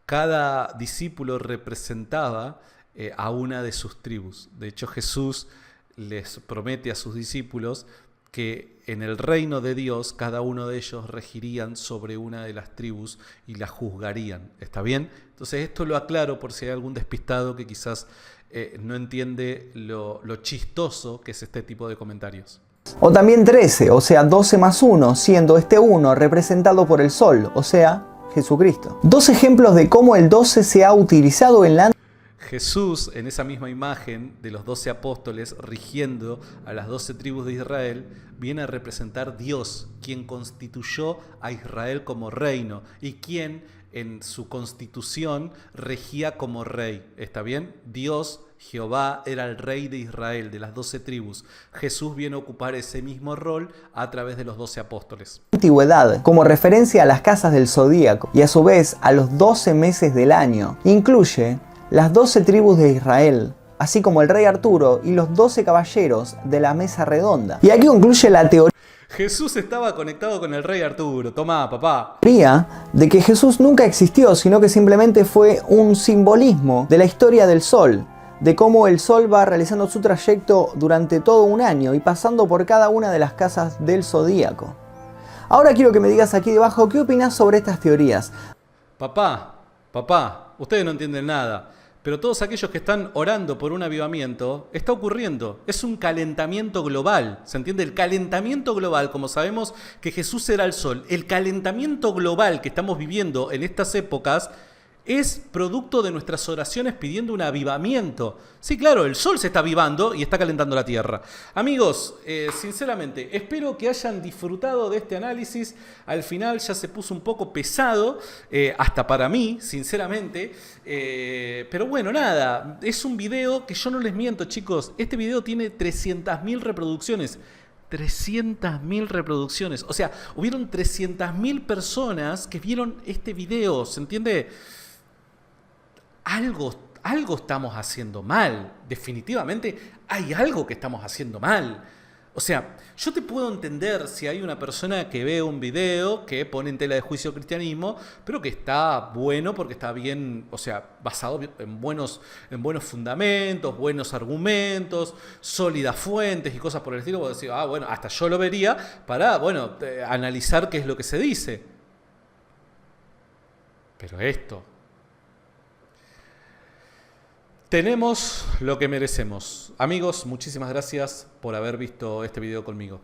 Cada discípulo representaba a una de sus tribus. De hecho, Jesús les promete a sus discípulos que en el reino de Dios cada uno de ellos regirían sobre una de las tribus y la juzgarían. ¿Está bien? Entonces esto lo aclaro por si hay algún despistado que quizás no entiende lo chistoso que es este tipo de comentarios. O también 13, o sea 12 más 1, siendo este 1 representado por el Sol, o sea Jesucristo. 2 ejemplos de cómo el 12 se ha utilizado en la... Jesús, en esa misma imagen de los 12 apóstoles rigiendo a las 12 tribus de Israel, viene a representar Dios, quien constituyó a Israel como reino y quien en su constitución regía como rey. ¿Está bien? Dios, Jehová, era el rey de Israel, de las 12 tribus. Jesús viene a ocupar ese mismo rol a través de los 12 apóstoles. Antigüedad, como referencia a las casas del zodíaco y a su vez a los 12 meses del año. Incluye las 12 tribus de Israel, así como el rey Arturo y los 12 caballeros de la mesa redonda. Y aquí concluye la teoría Jesús estaba conectado con el rey Arturo. Tomá, papá. de que Jesús nunca existió, sino que simplemente fue un simbolismo de la historia del Sol, de cómo el Sol va realizando su trayecto durante todo un año y pasando por cada una de las casas del zodíaco. Ahora quiero que me digas aquí debajo qué opinas sobre estas teorías. Papá, ustedes no entienden nada. Pero todos aquellos que están orando por un avivamiento, está ocurriendo. Es un calentamiento global. ¿Se entiende? El calentamiento global, como sabemos que Jesús era el sol, el calentamiento global que estamos viviendo en estas épocas es producto de nuestras oraciones pidiendo un avivamiento. Sí, claro, el sol se está avivando y está calentando la tierra. Amigos, sinceramente, espero que hayan disfrutado de este análisis. Al final ya se puso un poco pesado, hasta para mí, sinceramente. Pero bueno, nada, es un video que yo no les miento, chicos. Este video tiene 300.000 reproducciones. 300.000 reproducciones. O sea, hubieron 300.000 personas que vieron este video, ¿se entiende? Algo estamos haciendo mal. Definitivamente hay algo que estamos haciendo mal. O sea, yo te puedo entender si hay una persona que ve un video que pone en tela de juicio el cristianismo, pero que está bueno porque está bien, o sea, basado en buenos fundamentos, buenos argumentos, sólidas fuentes y cosas por el estilo. Vos decís, bueno, hasta yo lo vería para, analizar qué es lo que se dice. Pero esto... Tenemos lo que merecemos. Amigos, muchísimas gracias por haber visto este video conmigo.